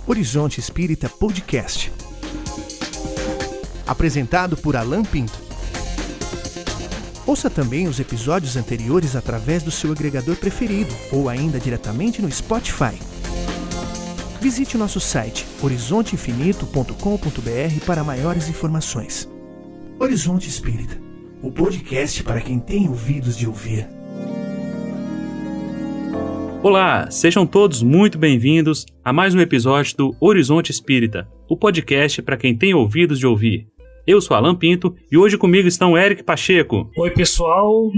Horizonte Espírita Podcast. Apresentado por Alan Pinto. Ouça também os episódios anteriores através do seu agregador preferido ou ainda diretamente no Spotify. Visite o nosso site horizonteinfinito.com.br para maiores informações. Horizonte Espírita, o podcast para quem tem ouvidos de ouvir. Olá, sejam todos muito bem-vindos a mais um episódio do Horizonte Espírita, o podcast para quem tem ouvidos de ouvir. Eu sou Alan Pinto e hoje comigo estão Eric Pacheco. Oi, pessoal.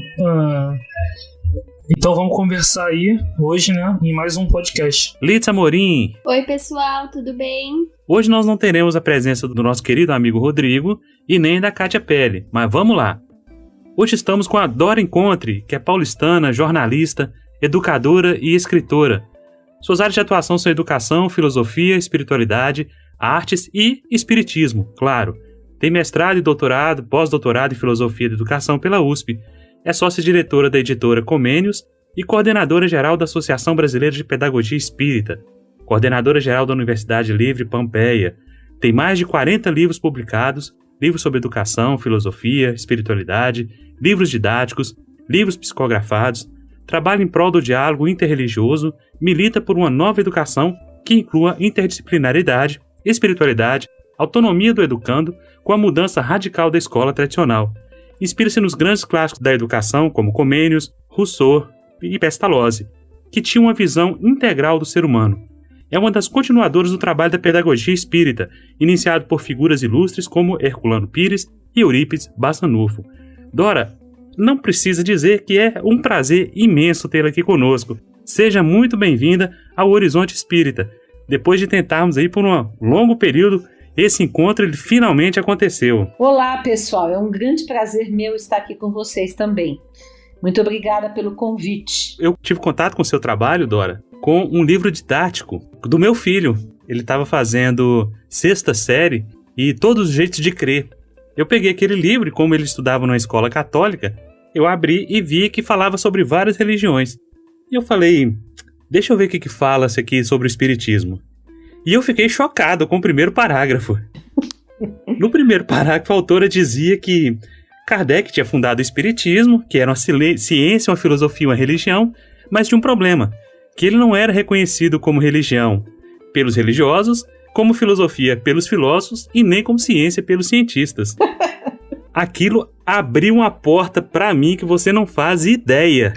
Então vamos conversar aí hoje, em mais um podcast. Litza Amorim. Oi, pessoal, tudo bem? Hoje nós não teremos a presença do nosso querido amigo Rodrigo e nem da Kátia Pelle, mas vamos lá. Hoje estamos com a Dora Encontre, que é paulistana, jornalista, educadora e escritora. Suas áreas de atuação são educação, filosofia, espiritualidade, artes e espiritismo, claro. Tem mestrado e doutorado, pós-doutorado em filosofia da educação pela USP. É sócia-diretora da editora Comênios e coordenadora-geral da Associação Brasileira de Pedagogia Espírita, coordenadora-geral da Universidade Livre Pampeia. Tem mais de 40 livros publicados, livros sobre educação, filosofia, espiritualidade, livros didáticos, livros psicografados. Trabalha em prol do diálogo interreligioso, milita por uma nova educação que inclua interdisciplinaridade, espiritualidade, autonomia do educando com a mudança radical da escola tradicional. Inspira-se nos grandes clássicos da educação como Comênios, Rousseau e Pestalozzi, que tinham uma visão integral do ser humano. É uma das continuadoras do trabalho da pedagogia espírita, iniciado por figuras ilustres como Herculano Pires e Eurípides Bassanufo. Dora, não precisa dizer que é um prazer imenso tê-la aqui conosco. Seja muito bem-vinda ao Horizonte Espírita. Depois de tentarmos aí por um longo período, esse encontro ele finalmente aconteceu. Olá, pessoal. É um grande prazer meu estar aqui com vocês também. Muito obrigada pelo convite. Eu tive contato com o seu trabalho, Dora, com um livro didático do meu filho. Ele estava fazendo 6ª série e Todos os Jeitos de Crer. Eu peguei aquele livro e, como ele estudava numa escola católica, eu abri e vi que falava sobre várias religiões. E eu falei, deixa eu ver o que fala isso aqui sobre o espiritismo. E eu fiquei chocado com o primeiro parágrafo. No primeiro parágrafo, a autora dizia que Kardec tinha fundado o espiritismo, que era uma ciência, uma filosofia, uma religião, mas tinha um problema, que ele não era reconhecido como religião pelos religiosos, como filosofia pelos filósofos e nem como ciência pelos cientistas. Aquilo abriu uma porta para mim que você não faz ideia.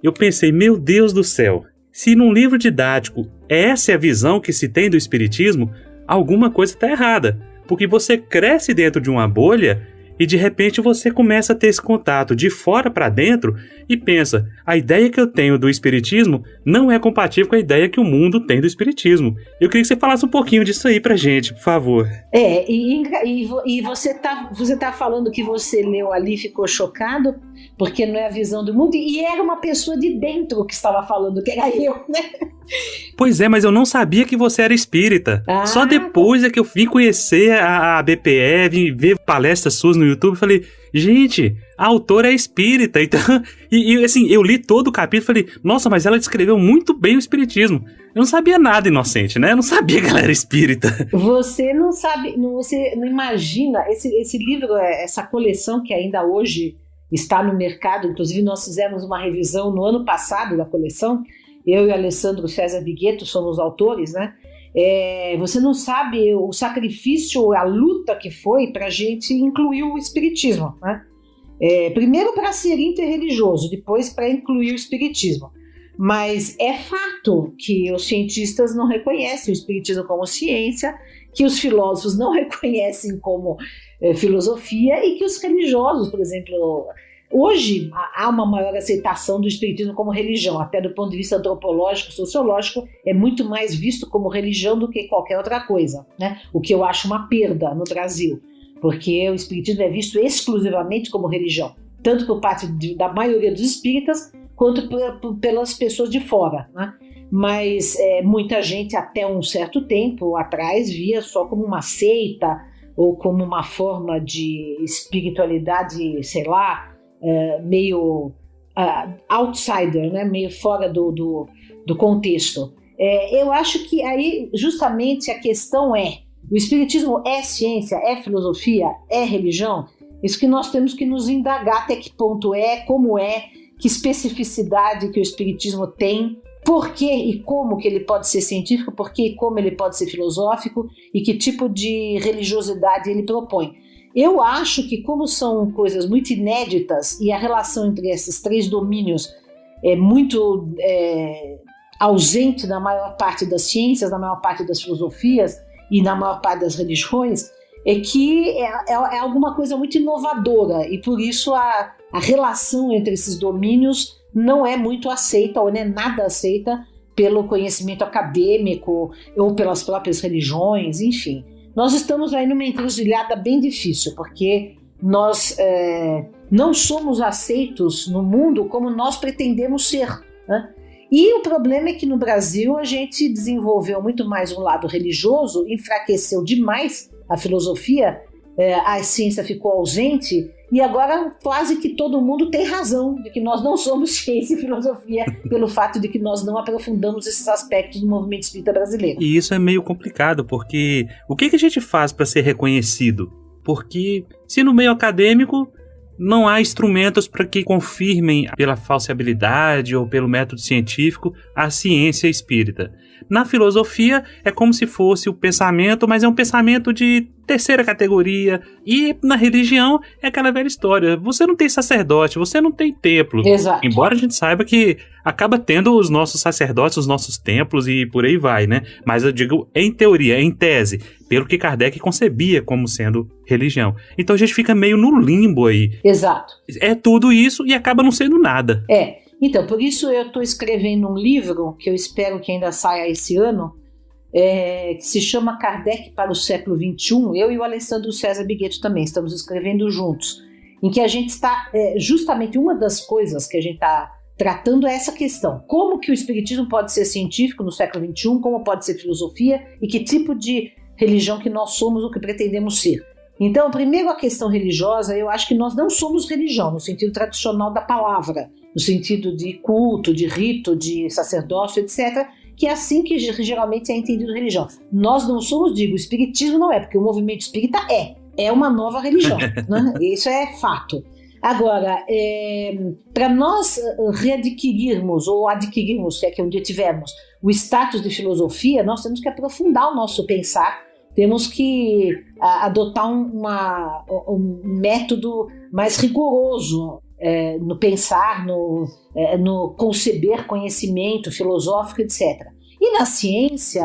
Eu pensei, meu Deus do céu, se num livro didático essa é a visão que se tem do espiritismo, alguma coisa está errada. Porque você cresce dentro de uma bolha e de repente você começa a ter esse contato de fora para dentro e pensa, a ideia que eu tenho do espiritismo não é compatível com a ideia que o mundo tem do espiritismo. Eu queria que você falasse um pouquinho disso aí pra gente, por favor. E você tá falando que você leu ali e ficou chocado, porque não é a visão do mundo, e era uma pessoa de dentro que estava falando, que era eu, né? Pois é, mas eu não sabia que você era espírita. Só depois é que eu vim conhecer a BPE, vim ver palestras suas no YouTube e falei, gente, a autora é espírita. Então, e assim, eu li todo o capítulo e falei, nossa, mas ela descreveu muito bem o espiritismo. Eu não sabia nada, inocente, né? Eu não sabia que ela era espírita. Você não sabe, você não imagina, esse livro, essa coleção que ainda hoje está no mercado, inclusive nós fizemos uma revisão no ano passado da coleção, eu e o Alessandro César Bigueto somos autores, né? Você não sabe o sacrifício, a luta que foi para a gente incluir o espiritismo, né? Primeiro para ser interreligioso, depois para incluir o espiritismo. Mas é fato que os cientistas não reconhecem o espiritismo como ciência, que os filósofos não reconhecem como filosofia e que os religiosos, por exemplo, hoje há uma maior aceitação do espiritismo como religião, até do ponto de vista antropológico, sociológico, é muito mais visto como religião do que qualquer outra coisa, né? O que eu acho uma perda no Brasil, porque o espiritismo é visto exclusivamente como religião, tanto por parte da maioria dos espíritas, quanto pelas pessoas de fora, né? Mas muita gente até um certo tempo atrás via só como uma seita ou como uma forma de espiritualidade, sei lá, meio outsider, né? Meio fora do contexto. Eu acho que aí justamente a questão o espiritismo é ciência, é filosofia, é religião? Isso que nós temos que nos indagar até que ponto como que especificidade que o espiritismo tem, por que e como que ele pode ser científico, por que e como ele pode ser filosófico e que tipo de religiosidade ele propõe. Eu acho que como são coisas muito inéditas e a relação entre esses três domínios é muito ausente na maior parte das ciências, na maior parte das filosofias e na maior parte das religiões, que é alguma coisa muito inovadora e por isso a relação entre esses domínios não é muito aceita ou não é nada aceita pelo conhecimento acadêmico ou pelas próprias religiões, enfim. Nós estamos aí numa encruzilhada bem difícil, porque nós não somos aceitos no mundo como nós pretendemos ser, né? E o problema é que no Brasil a gente desenvolveu muito mais um lado religioso, enfraqueceu demais a filosofia, a ciência ficou ausente e agora quase que todo mundo tem razão de que nós não somos ciência e filosofia pelo fato de que nós não aprofundamos esses aspectos do movimento espírita brasileiro. E isso é meio complicado, porque o que a gente faz para ser reconhecido? Porque se no meio acadêmico não há instrumentos para que confirmem pela falsibilidade ou pelo método científico a ciência espírita. Na filosofia é como se fosse o pensamento, mas é um pensamento de terceira categoria. E na religião é aquela velha história. Você não tem sacerdote, você não tem templo. Exato. Embora a gente saiba que acaba tendo os nossos sacerdotes, os nossos templos e por aí vai, né? Mas eu digo em teoria, em tese, pelo que Kardec concebia como sendo religião. Então a gente fica meio no limbo aí. Exato. É tudo isso e acaba não sendo nada. Então, por isso eu estou escrevendo um livro, que eu espero que ainda saia esse ano, que se chama Kardec para o século XXI. Eu e o Alessandro César Bigueto também estamos escrevendo juntos, em que a gente está, justamente uma das coisas que a gente está tratando é essa questão. Como que o espiritismo pode ser científico no século XXI, como pode ser filosofia e que tipo de religião que nós somos, o que pretendemos ser. Então, primeiro a questão religiosa, eu acho que nós não somos religião, no sentido tradicional da palavra, no sentido de culto, de rito, de sacerdócio, etc., que é assim que geralmente é entendido religião. Nós não somos, o espiritismo não é, porque o movimento espírita é uma nova religião, né? Isso é fato. Agora, para nós readquirirmos, ou adquirirmos, se é que um dia tivermos, o status de filosofia, nós temos que aprofundar o nosso pensar, temos que adotar um método mais rigoroso no pensar, no conceber conhecimento filosófico, etc. E na ciência,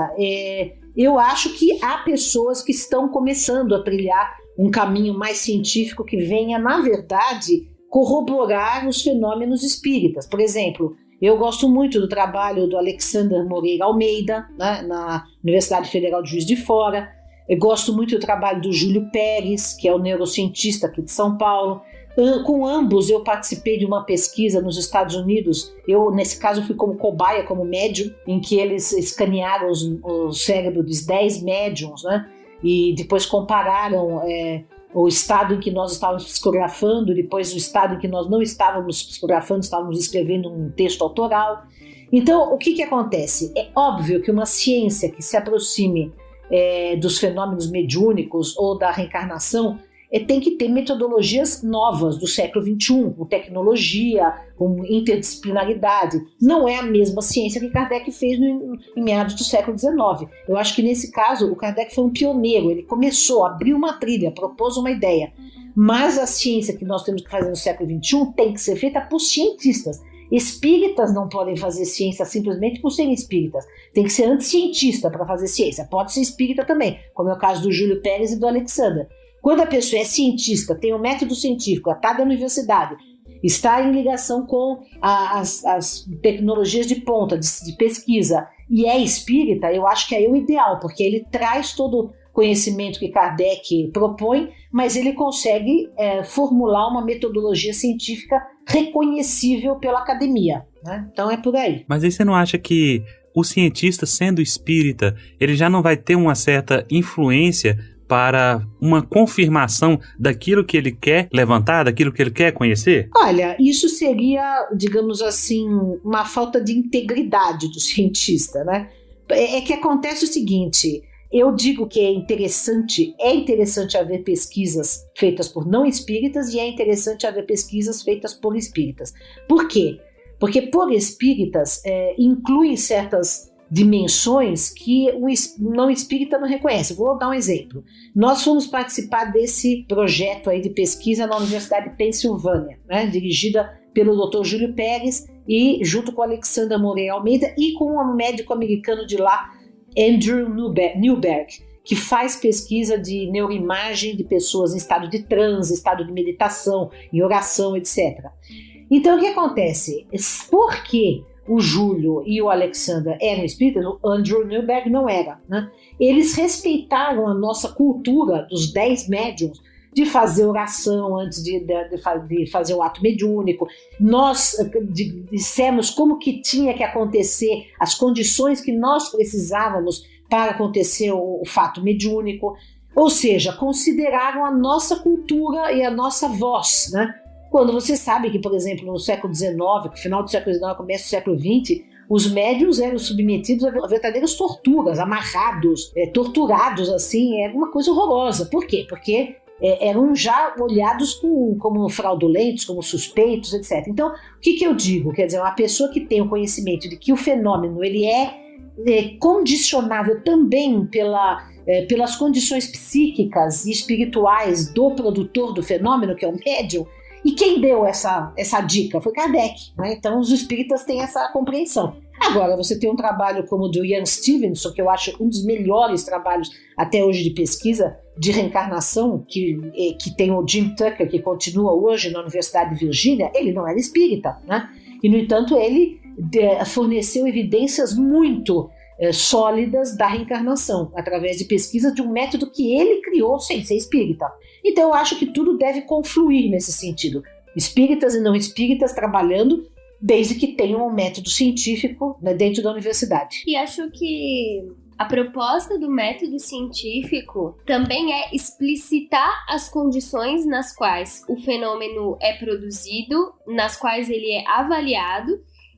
eu acho que há pessoas que estão começando a trilhar um caminho mais científico que venha, na verdade, corroborar os fenômenos espíritas. Por exemplo, eu gosto muito do trabalho do Alexander Moreira Almeida, né, na Universidade Federal de Juiz de Fora. Eu gosto muito do trabalho do Júlio Pérez, que é o neurocientista aqui de São Paulo. Com ambos eu participei de uma pesquisa nos Estados Unidos. Eu, nesse caso, fui como cobaia, como médium, em que eles escanearam o cérebro dos 10 médiums, né? E depois compararam o estado em que nós estávamos psicografando, depois o estado em que nós não estávamos psicografando, estávamos escrevendo um texto autoral. Então, o que acontece? É óbvio que uma ciência que se aproxime dos fenômenos mediúnicos ou da reencarnação tem que ter metodologias novas do século XXI, com tecnologia, com interdisciplinaridade. Não é a mesma ciência que Kardec fez em meados do século XIX. Eu acho que nesse caso o Kardec foi um pioneiro, ele começou, abriu uma trilha, propôs uma ideia. Mas a ciência que nós temos que fazer no século XXI tem que ser feita por cientistas. Espíritas não podem fazer ciência simplesmente por serem espíritas. Tem que ser anticientista para fazer ciência. Pode ser espírita também, como é o caso do Júlio Pérez e do Alexander. Quando a pessoa é cientista, tem um método científico, está da universidade, está em ligação com as tecnologias de ponta, de pesquisa, e é espírita, eu acho que é o ideal, porque ele traz todo o conhecimento que Kardec propõe, mas ele consegue formular uma metodologia científica reconhecível pela academia, né? Então é por aí. Mas aí você não acha que o cientista, sendo espírita, ele já não vai ter uma certa influência para uma confirmação daquilo que ele quer levantar, daquilo que ele quer conhecer? Olha, isso seria, digamos assim, uma falta de integridade do cientista, né? É que acontece o seguinte, eu digo que é interessante haver pesquisas feitas por não espíritas e é interessante haver pesquisas feitas por espíritas. Por quê? Porque por espíritas incluem certas dimensões que o não espírita não reconhece. Vou dar um exemplo. Nós fomos participar desse projeto aí de pesquisa na Universidade de Pensilvânia, né, dirigida pelo Dr. Júlio Pérez e junto com Alexandra Moreira Almeida e com um médico americano de lá, Andrew Newberg, que faz pesquisa de neuroimagem de pessoas em estado de transe, estado de meditação, em oração, etc. Então, o que acontece? Porque o Júlio e o Alexandra eram espíritas, o Andrew Newberg não era, né? Eles respeitaram a nossa cultura dos 10 médiuns de fazer oração antes de fazer o ato mediúnico. Nós dissemos como que tinha que acontecer, as condições que nós precisávamos para acontecer o fato mediúnico. Ou seja, consideraram a nossa cultura e a nossa voz, né? Quando você sabe que, por exemplo, no século XIX, final do século XIX, começo do século XX, os médiuns eram submetidos a verdadeiras torturas, amarrados, torturados, assim, era uma coisa horrorosa. Por quê? Porque eram já olhados como fraudulentos, como suspeitos, etc. Então, o que eu digo? Quer dizer, uma pessoa que tem o conhecimento de que o fenômeno ele é condicionável também pelas condições psíquicas e espirituais do produtor do fenômeno, que é o médium. E quem deu essa dica foi Kardec, né? Então os espíritas têm essa compreensão. Agora, você tem um trabalho como o do Ian Stevenson, que eu acho um dos melhores trabalhos até hoje de pesquisa de reencarnação, que tem o Jim Tucker, que continua hoje na Universidade de Virgínia. Ele não era espírita, né? E, no entanto, ele forneceu evidências muito sólidas da reencarnação, através de pesquisas de um método que ele criou sem ser espírita. Então eu acho que tudo deve confluir nesse sentido. Espíritas e não espíritas trabalhando, desde que tenham um método científico, né, dentro da universidade. E acho que a proposta do método científico também é explicitar as condições nas quais o fenômeno é produzido, nas quais ele é avaliado.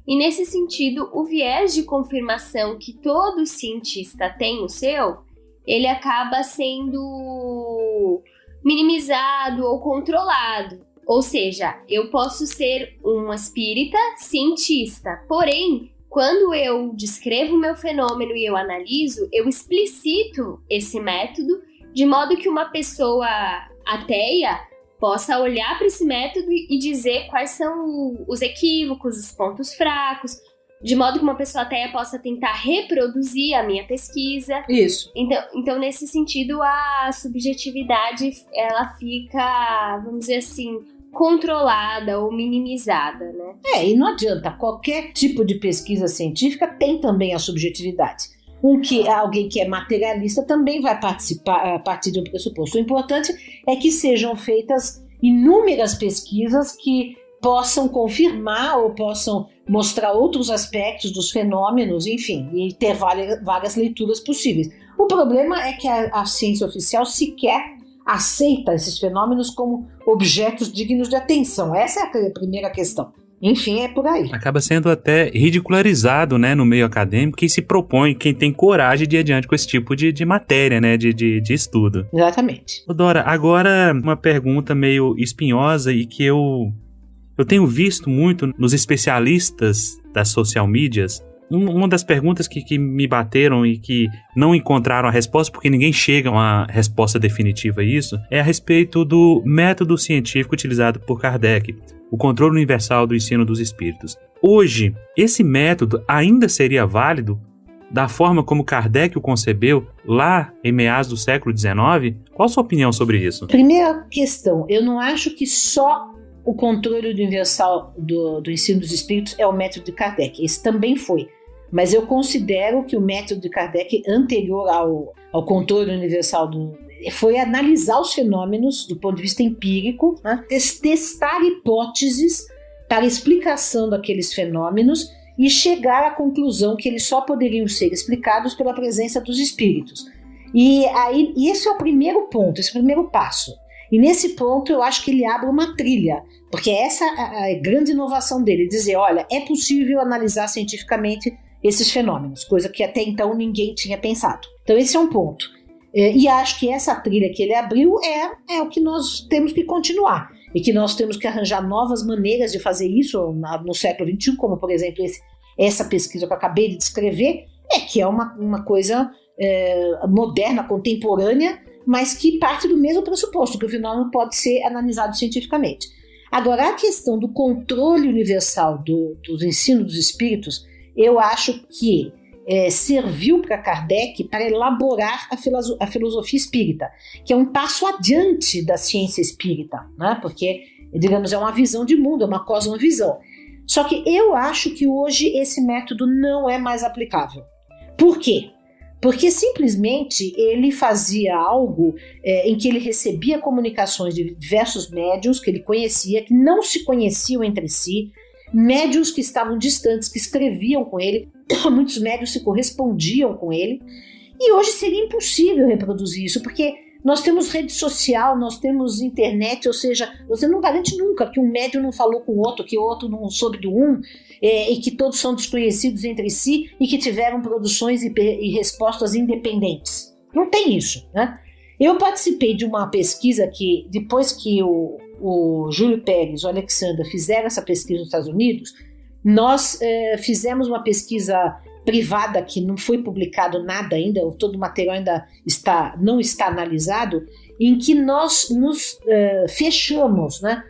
E nesse sentido, o viés de confirmação que todo cientista tem o seu, ele acaba sendo minimizado ou controlado. Ou seja, eu posso ser um espírita cientista, porém, quando eu descrevo o meu fenômeno e eu analiso, eu explicito esse método de modo que uma pessoa ateia possa olhar para esse método e dizer quais são os equívocos, os pontos fracos, de modo que uma pessoa ateia possa tentar reproduzir a minha pesquisa. Isso. Então, nesse sentido, a subjetividade, ela fica, vamos dizer assim, controlada ou minimizada, né? E não adianta, qualquer tipo de pesquisa científica tem também a subjetividade. Alguém que é materialista também vai participar a partir de um pressuposto. O importante é que sejam feitas inúmeras pesquisas que possam confirmar ou possam mostrar outros aspectos dos fenômenos, enfim, e ter várias leituras possíveis. O problema é que a ciência oficial sequer aceita esses fenômenos como objetos dignos de atenção. Essa é a primeira questão. Enfim, é por aí. Acaba sendo até ridicularizado, né, no meio acadêmico, quem se propõe, quem tem coragem de ir adiante com esse tipo de matéria, né, de estudo. Exatamente. Dora, agora uma pergunta meio espinhosa e que eu tenho visto muito nos especialistas das social medias. Uma das perguntas que me bateram e que não encontraram a resposta, porque ninguém chega a uma resposta definitiva a isso, é a respeito do método científico utilizado por Kardec, o controle universal do ensino dos espíritos. Hoje, esse método ainda seria válido da forma como Kardec o concebeu lá em meados do século XIX? Qual a sua opinião sobre isso? Primeira questão, eu não acho que só o controle universal do ensino dos espíritos é o método de Kardec. Esse também foi. Mas eu considero que o método de Kardec, anterior ao controle universal foi analisar os fenômenos do ponto de vista empírico, né? Testar hipóteses para a explicação daqueles fenômenos e chegar à conclusão que eles só poderiam ser explicados pela presença dos espíritos. E esse é o primeiro ponto, esse é o primeiro passo. E nesse ponto eu acho que ele abre uma trilha, porque essa é a grande inovação dele, dizer, olha, é possível analisar cientificamente esses fenômenos, coisa que até então ninguém tinha pensado. Então esse é um ponto. E acho que essa trilha que ele abriu é o que nós temos que continuar, e que nós temos que arranjar novas maneiras de fazer isso no século XXI, como por exemplo essa pesquisa que eu acabei de descrever, que é uma coisa moderna, contemporânea, mas que parte do mesmo pressuposto, que o fenômeno pode ser analisado cientificamente. Agora, a questão do controle universal dos ensinos dos espíritos, eu acho que serviu para Kardec para elaborar a filosofia espírita, que é um passo adiante da ciência espírita, né? Porque, digamos, é uma visão de mundo, é uma cosmovisão. Só que eu acho que hoje esse método não é mais aplicável. Por quê? Porque simplesmente ele fazia algo em que ele recebia comunicações de diversos médiuns que ele conhecia, que não se conheciam entre si, médiuns que estavam distantes, que escreviam com ele, muitos médiuns se correspondiam com ele, e hoje seria impossível reproduzir isso, porque nós temos rede social, nós temos internet, ou seja, você não garante nunca que um médium não falou com o outro, que o outro não soube do e que todos são desconhecidos entre si e que tiveram produções e respostas independentes. Não tem isso, né? Eu participei de uma pesquisa que, depois que o Júlio Pérez e o Alexandre fizeram essa pesquisa nos Estados Unidos, nós fizemos uma pesquisa privada que não foi publicado nada ainda, todo o material ainda não está analisado, em que nós nos fechamos, né?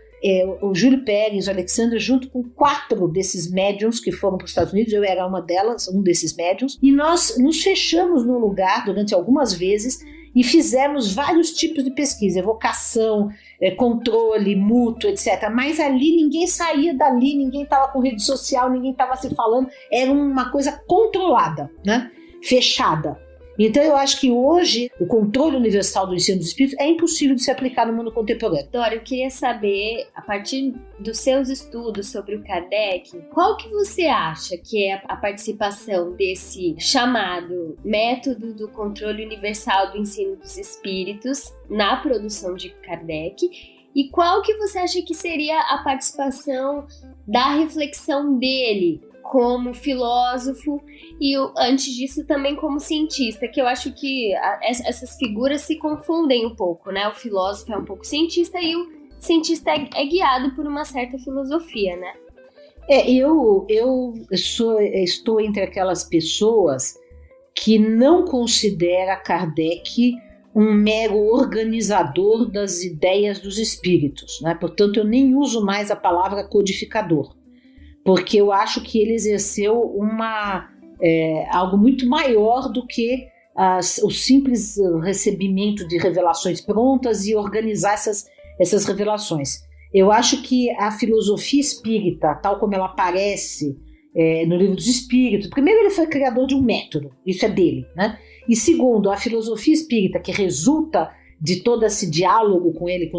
O Júlio Pérez, o Alexandre, junto com 4 desses médiums que foram para os Estados Unidos, eu era um desses médiums, e nós nos fechamos num lugar durante algumas vezes e fizemos vários tipos de pesquisa, evocação, controle, mútuo, etc. Mas ali ninguém saía dali, ninguém estava com rede social, ninguém estava se falando, era uma coisa controlada, né? Fechada. Então eu acho que hoje o controle universal do ensino dos espíritos é impossível de se aplicar no mundo contemporâneo. Dora, eu queria saber, a partir dos seus estudos sobre o Kardec, qual que você acha que é a participação desse chamado método do controle universal do ensino dos espíritos na produção de Kardec, e qual que você acha que seria a participação da reflexão dele como filósofo e, antes disso, também como cientista, que eu acho que essas figuras se confundem um pouco, né? O filósofo é um pouco cientista e o cientista é guiado por uma certa filosofia, né? Eu estou entre aquelas pessoas que não considera Kardec um mero organizador das ideias dos espíritos, né? Portanto, eu nem uso mais a palavra codificador, porque eu acho que ele exerceu algo muito maior do que o simples recebimento de revelações prontas e organizar essas revelações. Eu acho que a filosofia espírita, tal como ela aparece no Livro dos Espíritos, primeiro, ele foi criador de um método, isso é dele, né? E segundo, a filosofia espírita, que resulta de todo esse diálogo com ele,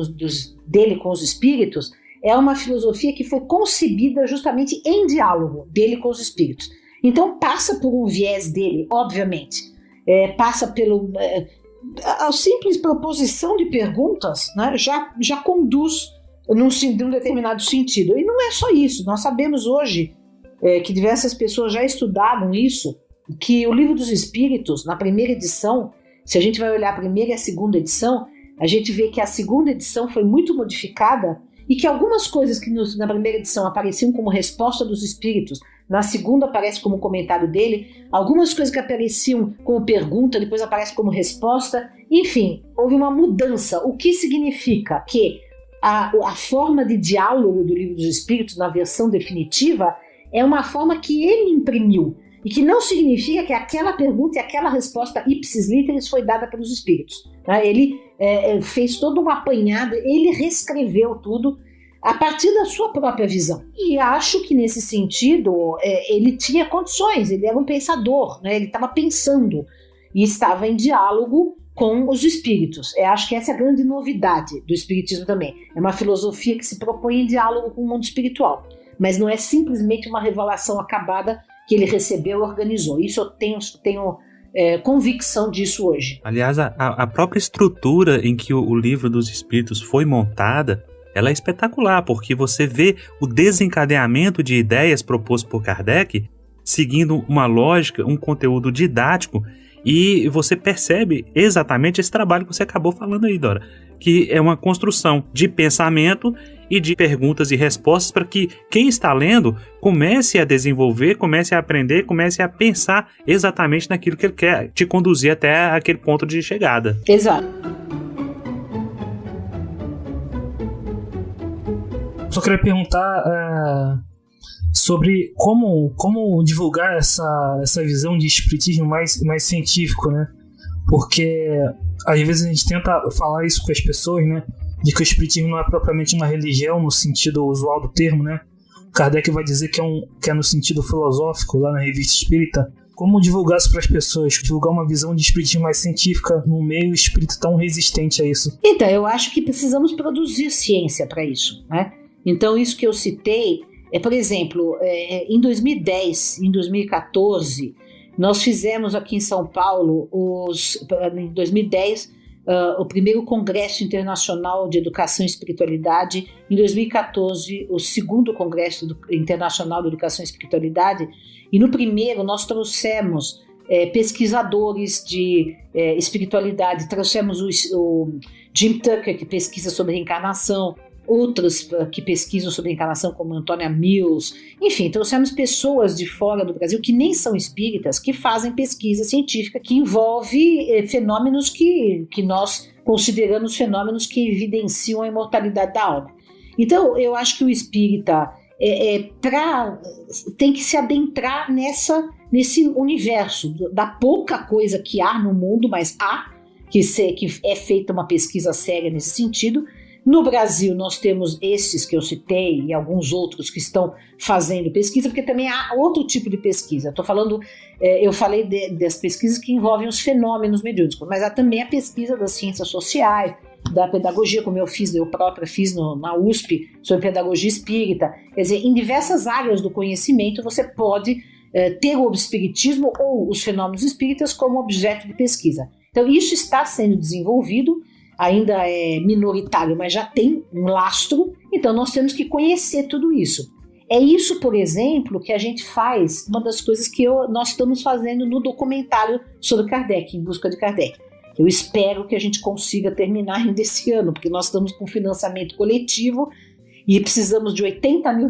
dele com os espíritos, é uma filosofia que foi concebida justamente em diálogo dele com os espíritos. Então passa por um viés dele, obviamente. Passa a simples proposição de perguntas, né, já conduz num determinado sentido. E não é só isso. Nós sabemos hoje que diversas pessoas já estudaram isso, que o Livro dos Espíritos, na primeira edição, se a gente vai olhar a primeira e a segunda edição, a gente vê que a segunda edição foi muito modificada e que algumas coisas que na primeira edição apareciam como resposta dos espíritos, na segunda aparece como comentário dele, algumas coisas que apareciam como pergunta, depois aparecem como resposta, enfim, houve uma mudança, o que significa que a forma de diálogo do Livro dos Espíritos, na versão definitiva, é uma forma que ele imprimiu, e que não significa que aquela pergunta e aquela resposta ipsis literis foi dada pelos espíritos. Ele fez todo um apanhado, ele reescreveu tudo a partir da sua própria visão. E acho que nesse sentido ele tinha condições, ele era um pensador, né? Ele estava pensando e estava em diálogo com os espíritos. Acho que essa é a grande novidade do espiritismo também. É uma filosofia que se propõe em diálogo com o mundo espiritual, mas não é simplesmente uma revelação acabada que ele recebeu e organizou. Isso eu tenho convicção disso hoje. Aliás, a própria estrutura em que o Livro dos Espíritos foi montada, ela é espetacular, porque você vê o desencadeamento de ideias proposto por Kardec seguindo uma lógica, um conteúdo didático, e você percebe exatamente esse trabalho que você acabou falando aí, Dora, que é uma construção de pensamento e de perguntas e respostas para que quem está lendo comece a desenvolver, comece a aprender, comece a pensar exatamente naquilo que ele quer te conduzir até aquele ponto de chegada. Exato. Só queria perguntar sobre como divulgar essa visão de espiritismo mais científico, né? Porque às vezes a gente tenta falar isso com as pessoas, né? De que o espiritismo não é propriamente uma religião no sentido usual do termo, né? Kardec vai dizer que é no sentido filosófico, lá na Revista Espírita. Como divulgar isso para as pessoas? Divulgar uma visão de espiritismo mais científica num meio espírita tão resistente a isso? Então, eu acho que precisamos produzir ciência para isso, né? Então, isso que eu citei, por exemplo, em 2010, em 2014, nós fizemos aqui em São Paulo, em 2010, o primeiro Congresso Internacional de Educação e Espiritualidade, em 2014, o segundo Congresso Internacional de Educação e Espiritualidade, e no primeiro nós trouxemos pesquisadores de espiritualidade, trouxemos o Jim Tucker, que pesquisa sobre reencarnação, outros que pesquisam sobre reencarnação, como Antônia Mills, enfim, trouxemos pessoas de fora do Brasil que nem são espíritas, que fazem pesquisa científica que envolve fenômenos que nós consideramos fenômenos que evidenciam a imortalidade da alma. Então, eu acho que o espírita tem que se adentrar nesse universo da pouca coisa que há no mundo, mas há, que é feita uma pesquisa séria nesse sentido. No Brasil, nós temos esses que eu citei e alguns outros que estão fazendo pesquisa, porque também há outro tipo de pesquisa. Eu falei das pesquisas que envolvem os fenômenos mediúnicos, mas há também a pesquisa das ciências sociais, da pedagogia, como eu própria fiz na USP, sobre pedagogia espírita. Quer dizer, em diversas áreas do conhecimento, você pode ter o espiritismo ou os fenômenos espíritas como objeto de pesquisa. Então, isso está sendo desenvolvido, ainda é minoritário, mas já tem um lastro, então nós temos que conhecer tudo isso. É isso, por exemplo, que a gente faz, uma das coisas que nós estamos fazendo no documentário sobre Kardec, Em Busca de Kardec. Eu espero que a gente consiga terminar ainda esse ano, porque nós estamos com financiamento coletivo e precisamos de R$80 mil,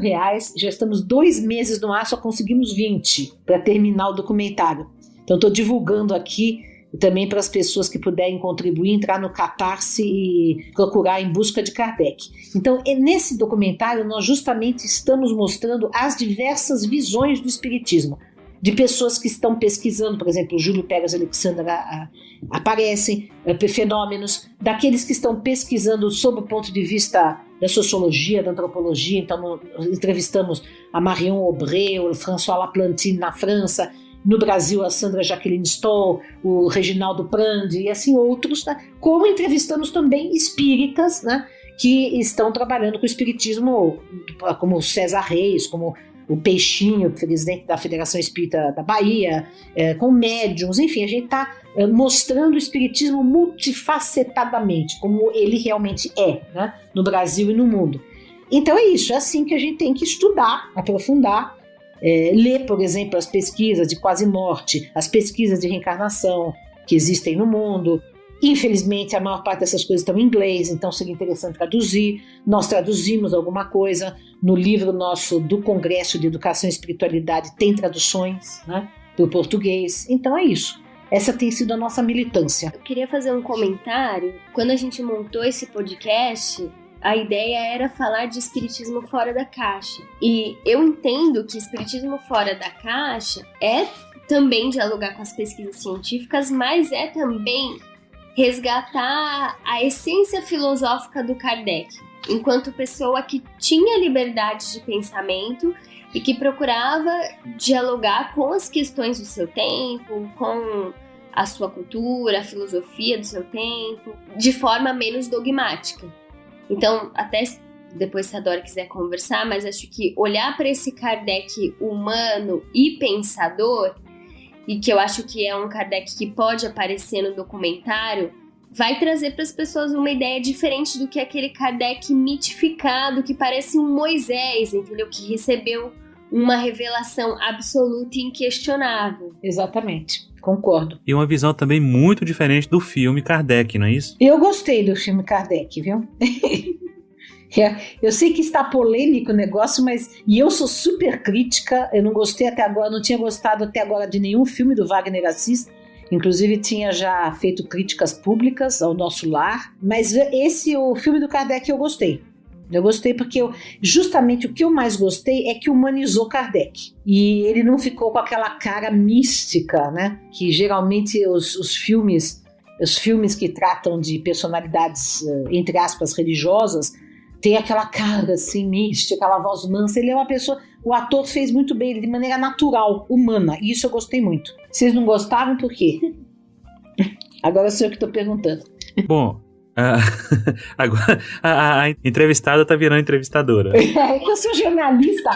já estamos 2 meses no ar, só conseguimos 20 para terminar o documentário. Então estou divulgando aqui, e também para as pessoas que puderem contribuir, entrar no Catarse e procurar Em Busca de Kardec. Então, nesse documentário, nós justamente estamos mostrando as diversas visões do espiritismo, de pessoas que estão pesquisando, por exemplo, o Júlio Pérez Alexandra aparecem, fenômenos, daqueles que estão pesquisando sob o ponto de vista da sociologia, da antropologia. Então, entrevistamos a Marion Aubry, o François Laplantine na França, no Brasil, a Sandra Jacqueline Stoll, o Reginaldo Prandi e assim outros, né? Como entrevistamos também espíritas, né? Que estão trabalhando com o espiritismo, como o César Reis, como o Peixinho, presidente da Federação Espírita da Bahia, com médiuns, enfim, a gente está mostrando o espiritismo multifacetadamente, como ele realmente é, né? No Brasil e no mundo. Então é isso, é assim que a gente tem que estudar, aprofundar, ler, por exemplo, as pesquisas de quase morte, as pesquisas de reencarnação que existem no mundo. Infelizmente, a maior parte dessas coisas estão em inglês, então seria interessante traduzir. Nós traduzimos alguma coisa. No livro nosso do Congresso de Educação e Espiritualidade tem traduções, né, para o português. Então é isso. Essa tem sido a nossa militância. Eu queria fazer um comentário. Quando a gente montou esse podcast, a ideia era falar de espiritismo fora da caixa. E eu entendo que espiritismo fora da caixa é também dialogar com as pesquisas científicas, mas é também resgatar a essência filosófica do Kardec, enquanto pessoa que tinha liberdade de pensamento e que procurava dialogar com as questões do seu tempo, com a sua cultura, a filosofia do seu tempo, de forma menos dogmática. Então, até depois se a Dora quiser conversar, mas acho que olhar para esse Kardec humano e pensador, e que eu acho que é um Kardec que pode aparecer no documentário, vai trazer para as pessoas uma ideia diferente do que aquele Kardec mitificado, que parece um Moisés, entendeu? Que recebeu uma revelação absoluta e inquestionável. Exatamente, concordo. E uma visão também muito diferente do filme Kardec, não é isso? Eu gostei do filme Kardec, viu? Eu sei que está polêmico o negócio, e eu sou super crítica, eu não gostei até agora, não tinha gostado até agora de nenhum filme do Wagner Assis, inclusive tinha já feito críticas públicas ao Nosso Lar, mas o filme do Kardec eu gostei. Eu gostei porque justamente o que eu mais gostei é que humanizou Kardec. E ele não ficou com aquela cara mística, né? Que geralmente os filmes que tratam de personalidades, entre aspas, religiosas, tem aquela cara assim mística, aquela voz mansa. Ele é uma pessoa, o ator fez muito bem, ele de maneira natural, humana, e isso eu gostei muito. Vocês não gostaram por quê? Agora sou eu que estou perguntando. Bom, agora a entrevistada tá virando entrevistadora. Eu sou jornalista.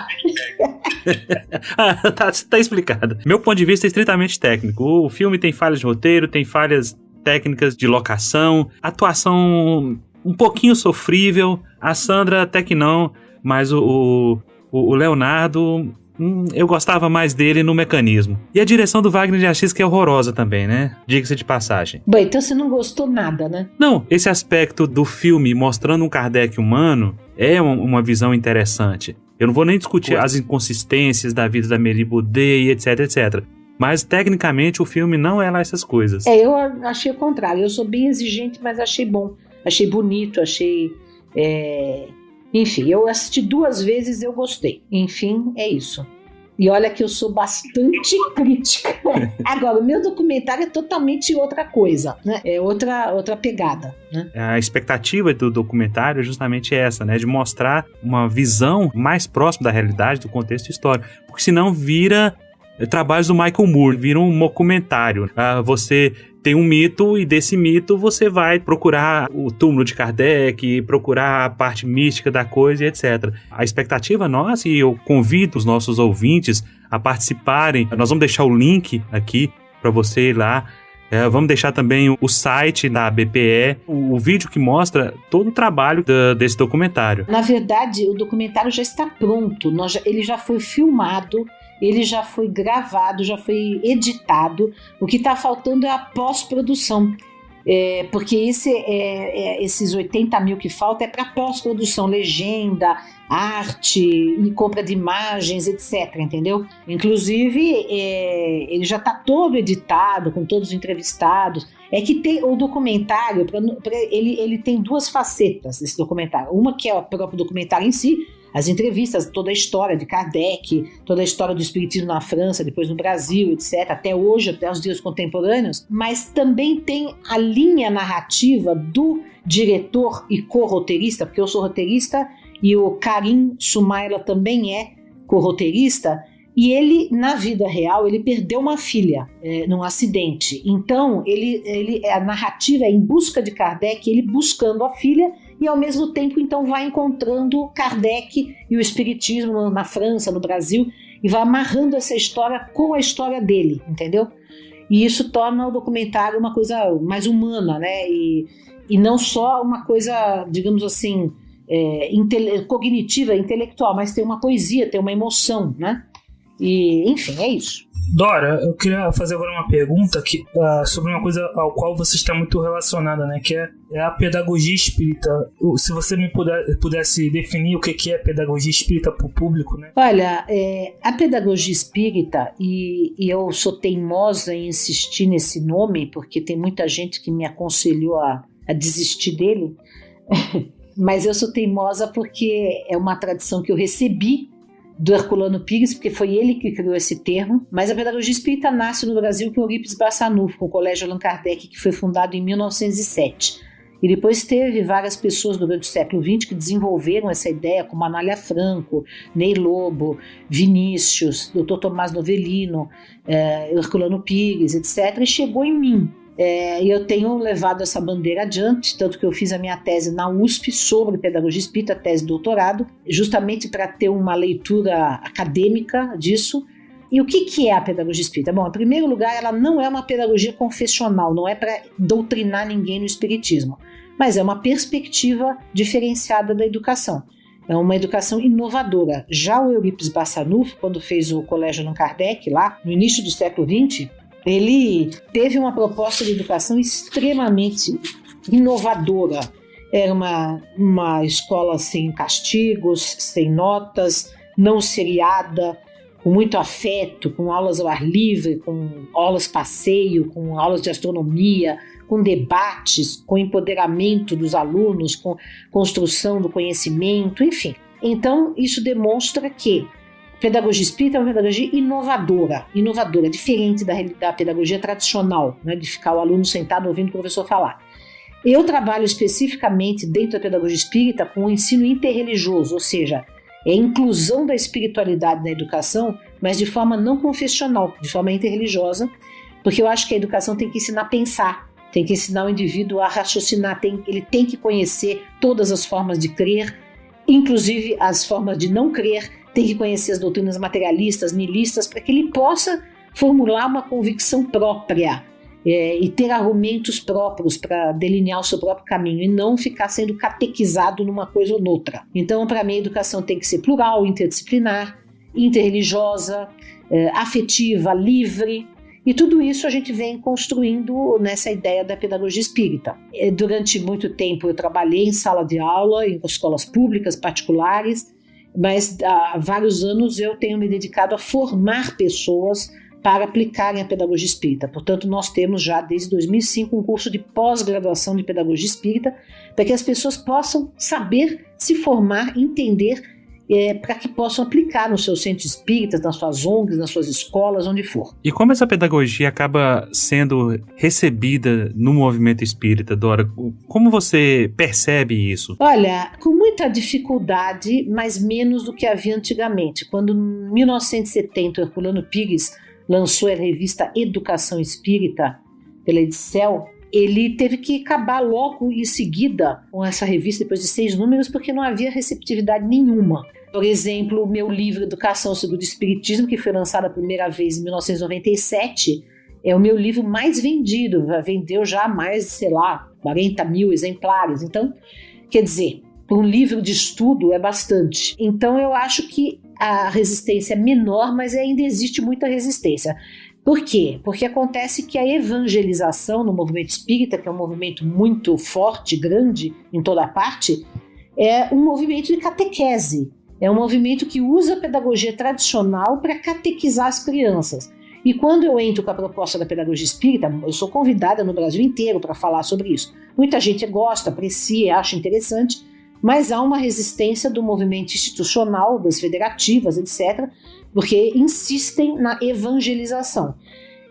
Tá explicado. Meu ponto de vista é estritamente técnico. O filme tem falhas de roteiro, tem falhas técnicas de locação, atuação um pouquinho sofrível. A Sandra até que não, mas o Leonardo, eu gostava mais dele no mecanismo. E a direção do Wagner de Assis que é horrorosa também, né? Diga-se de passagem. Bom, então você não gostou nada, né? Não, esse aspecto do filme mostrando um Kardec humano é uma visão interessante. Eu não vou nem discutir as inconsistências da vida da Amélie Boudet e etc, etc. Mas, tecnicamente, o filme não é lá essas coisas. Eu achei o contrário. Eu sou bem exigente, mas achei bom. Achei bonito, achei... Enfim, eu assisti 2 vezes e eu gostei. Enfim, é isso. E olha que eu sou bastante crítica. Agora, o meu documentário é totalmente outra coisa, né? É outra pegada, né? A expectativa do documentário é justamente essa, né? De mostrar uma visão mais próxima da realidade, do contexto histórico. Porque senão vira trabalhos do Michael Moore, vira um documentário. Você tem um mito e desse mito você vai procurar o túmulo de Kardec, procurar a parte mística da coisa e etc. A expectativa nossa, e eu convido os nossos ouvintes a participarem, nós vamos deixar o link aqui para você ir lá, vamos deixar também o site da BPE, o vídeo que mostra todo o trabalho desse documentário. Na verdade, o documentário já está pronto, ele já foi filmado, ele já foi gravado, já foi editado. O que está faltando é a pós-produção. Porque esses 80 mil que falta é para pós-produção, legenda, arte e compra de imagens, etc, entendeu? Inclusive, ele já está todo editado, com todos os entrevistados. É que tem o documentário, ele tem 2 facetas, esse documentário. Uma que é o próprio documentário em si, as entrevistas, toda a história de Kardec, toda a história do espiritismo na França, depois no Brasil, etc., até hoje, até os dias contemporâneos, mas também tem a linha narrativa do diretor e co-roteirista, porque eu sou roteirista e o Karim Soumaila também é co-roteirista, e ele, na vida real, ele perdeu uma filha num acidente. Então, a narrativa é em busca de Kardec, ele buscando a filha, e ao mesmo tempo então vai encontrando Kardec e o espiritismo na França, no Brasil, e vai amarrando essa história com a história dele, entendeu? E isso torna o documentário uma coisa mais humana, né? E não só uma coisa, digamos assim, cognitiva, intelectual, mas tem uma poesia, tem uma emoção, né? E, enfim, é isso. Dora, eu queria fazer agora uma pergunta sobre uma coisa ao qual você está muito relacionada, né? Que é a pedagogia espírita. Se você me pudesse definir o que é pedagogia espírita para o público, né? Olha, a pedagogia espírita, e eu sou teimosa em insistir nesse nome, porque tem muita gente que me aconselhou a desistir dele, mas eu sou teimosa porque é uma tradição que eu recebi do Herculano Pires, porque foi ele que criou esse termo, mas a pedagogia espírita nasce no Brasil com Eurípides Barçanufo, com o Colégio Allan Kardec, que foi fundado em 1907. E depois teve várias pessoas durante o século XX que desenvolveram essa ideia, como Anália Franco, Ney Lobo, Vinícius, Dr. Tomás Novellino, Herculano Pires, etc. E chegou em mim. E eu tenho levado essa bandeira adiante, tanto que eu fiz a minha tese na USP sobre pedagogia espírita, tese de doutorado, justamente para ter uma leitura acadêmica disso. E o que é a pedagogia espírita? Bom, em primeiro lugar, ela não é uma pedagogia confessional, não é para doutrinar ninguém no espiritismo, mas é uma perspectiva diferenciada da educação. é uma educação inovadora. Já o Eurípides Bassanufo, quando fez o Colégio Allan Kardec, lá no início do século XX, ele teve uma proposta de educação extremamente inovadora. Era uma escola sem castigos, sem notas, não seriada, com muito afeto, com aulas ao ar livre, com aulas passeio, com aulas de astronomia, com debates, com empoderamento dos alunos, com construção do conhecimento, enfim. Então, isso demonstra que a pedagogia espírita é uma pedagogia inovadora, diferente da pedagogia tradicional, né, de ficar o aluno sentado ouvindo o professor falar. Eu trabalho especificamente dentro da pedagogia espírita com o ensino interreligioso, ou seja, é a inclusão da espiritualidade na educação, mas de forma não confessional, de forma interreligiosa, porque eu acho que a educação tem que ensinar a pensar, tem que ensinar o indivíduo a raciocinar, ele tem que conhecer todas as formas de crer, inclusive as formas de não crer, tem que conhecer as doutrinas materialistas, nihilistas, para que ele possa formular uma convicção própria e ter argumentos próprios para delinear o seu próprio caminho e não ficar sendo catequizado numa coisa ou noutra. Então, para mim, a educação tem que ser plural, interdisciplinar, interreligiosa, afetiva, livre. E tudo isso a gente vem construindo nessa ideia da pedagogia espírita. Durante muito tempo eu trabalhei em sala de aula, em escolas públicas, particulares, mas há vários anos eu tenho me dedicado a formar pessoas para aplicarem a pedagogia espírita. Portanto, nós temos já desde 2005 um curso de pós-graduação de pedagogia espírita para que as pessoas possam saber se formar, entender, para que possam aplicar nos seus centros espíritas, nas suas ONGs, nas suas escolas, onde for. E como essa pedagogia acaba sendo recebida no movimento espírita, Dora? Como você percebe isso? Olha, com muita dificuldade, mas menos do que havia antigamente. Quando, em 1970, o Herculano Pires lançou a revista Educação Espírita pela Edicel, ele teve que acabar logo em seguida com essa revista, depois de 6 números, porque não havia receptividade nenhuma. Por exemplo, o meu livro Educação segundo o Espiritismo, que foi lançado a primeira vez em 1997, é o meu livro mais vendido, vendeu já mais, 40 mil exemplares. Então, quer dizer, para um livro de estudo é bastante. Então, eu acho que a resistência é menor, mas ainda existe muita resistência. Por quê? Porque acontece que a evangelização no movimento espírita, que é um movimento muito forte, grande em toda parte, é um movimento de catequese. É um movimento que usa a pedagogia tradicional para catequizar as crianças. E quando eu entro com a proposta da pedagogia espírita, eu sou convidada no Brasil inteiro para falar sobre isso. Muita gente gosta, aprecia, acha interessante, mas há uma resistência do movimento institucional, das federativas, etc., porque insistem na evangelização.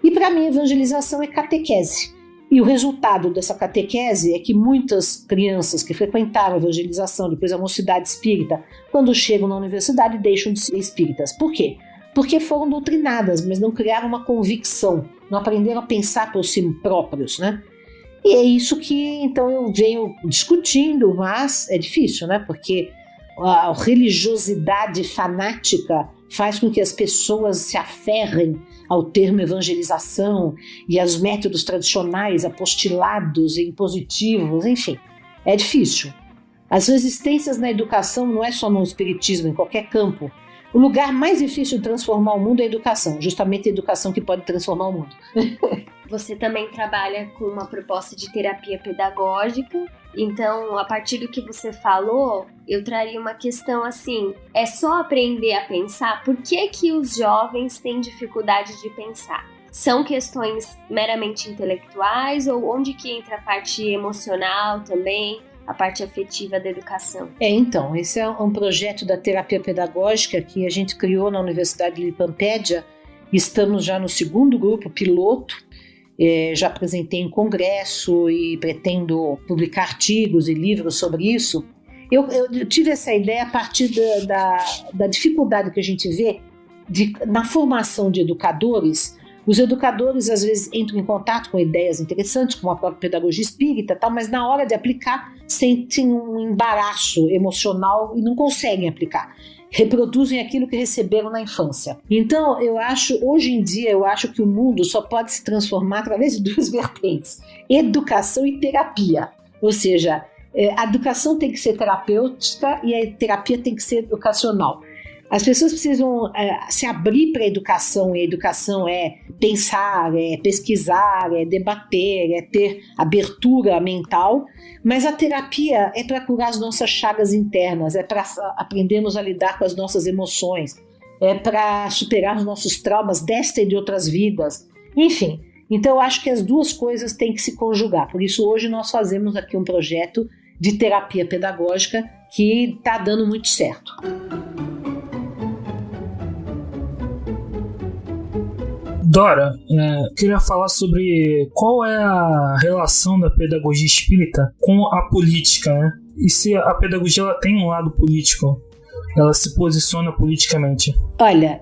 E para mim, evangelização é catequese. E o resultado dessa catequese é que muitas crianças que frequentaram a evangelização, depois a mocidade espírita, quando chegam na universidade, deixam de ser espíritas. Por quê? Porque foram doutrinadas, mas não criaram uma convicção, não aprenderam a pensar por si próprios, né? E é isso que, então, eu venho discutindo, mas é difícil, né? Porque a religiosidade fanática faz com que as pessoas se aferrem ao termo evangelização e aos métodos tradicionais, apostilados e impositivos, enfim, é difícil. As resistências na educação não é só no espiritismo, em qualquer campo. O lugar mais difícil de transformar o mundo é a educação, justamente a educação que pode transformar o mundo. Você também trabalha com uma proposta de terapia pedagógica, então, a partir do que você falou, eu traria uma questão assim, é só aprender a pensar? Por que os jovens têm dificuldade de pensar? São questões meramente intelectuais ou onde que entra a parte emocional também? A parte afetiva da educação. Então, esse é um projeto da terapia pedagógica que a gente criou na Universidade de Lipampédia. Estamos já no 2º grupo piloto, já apresentei em congresso e pretendo publicar artigos e livros sobre isso. Eu tive essa ideia a partir da dificuldade que a gente vê na formação de educadores. Os educadores às vezes entram em contato com ideias interessantes, como a própria pedagogia espírita, tal, mas na hora de aplicar sentem um embaraço emocional e não conseguem aplicar. Reproduzem aquilo que receberam na infância. Então, hoje em dia, eu acho que o mundo só pode se transformar através de 2 vertentes: educação e terapia. Ou seja, A educação tem que ser terapêutica e a terapia tem que ser educacional. As pessoas precisam se abrir para a educação, e a educação é pensar, é pesquisar, é debater, é ter abertura mental, mas a terapia é para curar as nossas chagas internas, é para aprendermos a lidar com as nossas emoções, é para superar os nossos traumas desta e de outras vidas, enfim. Então eu acho que as duas coisas têm que se conjugar, por isso hoje nós fazemos aqui um projeto de terapia pedagógica que está dando muito certo. Dora, queria falar sobre qual é a relação da pedagogia espírita com a política, né? E se a pedagogia ela tem um lado político, ela se posiciona politicamente. Olha,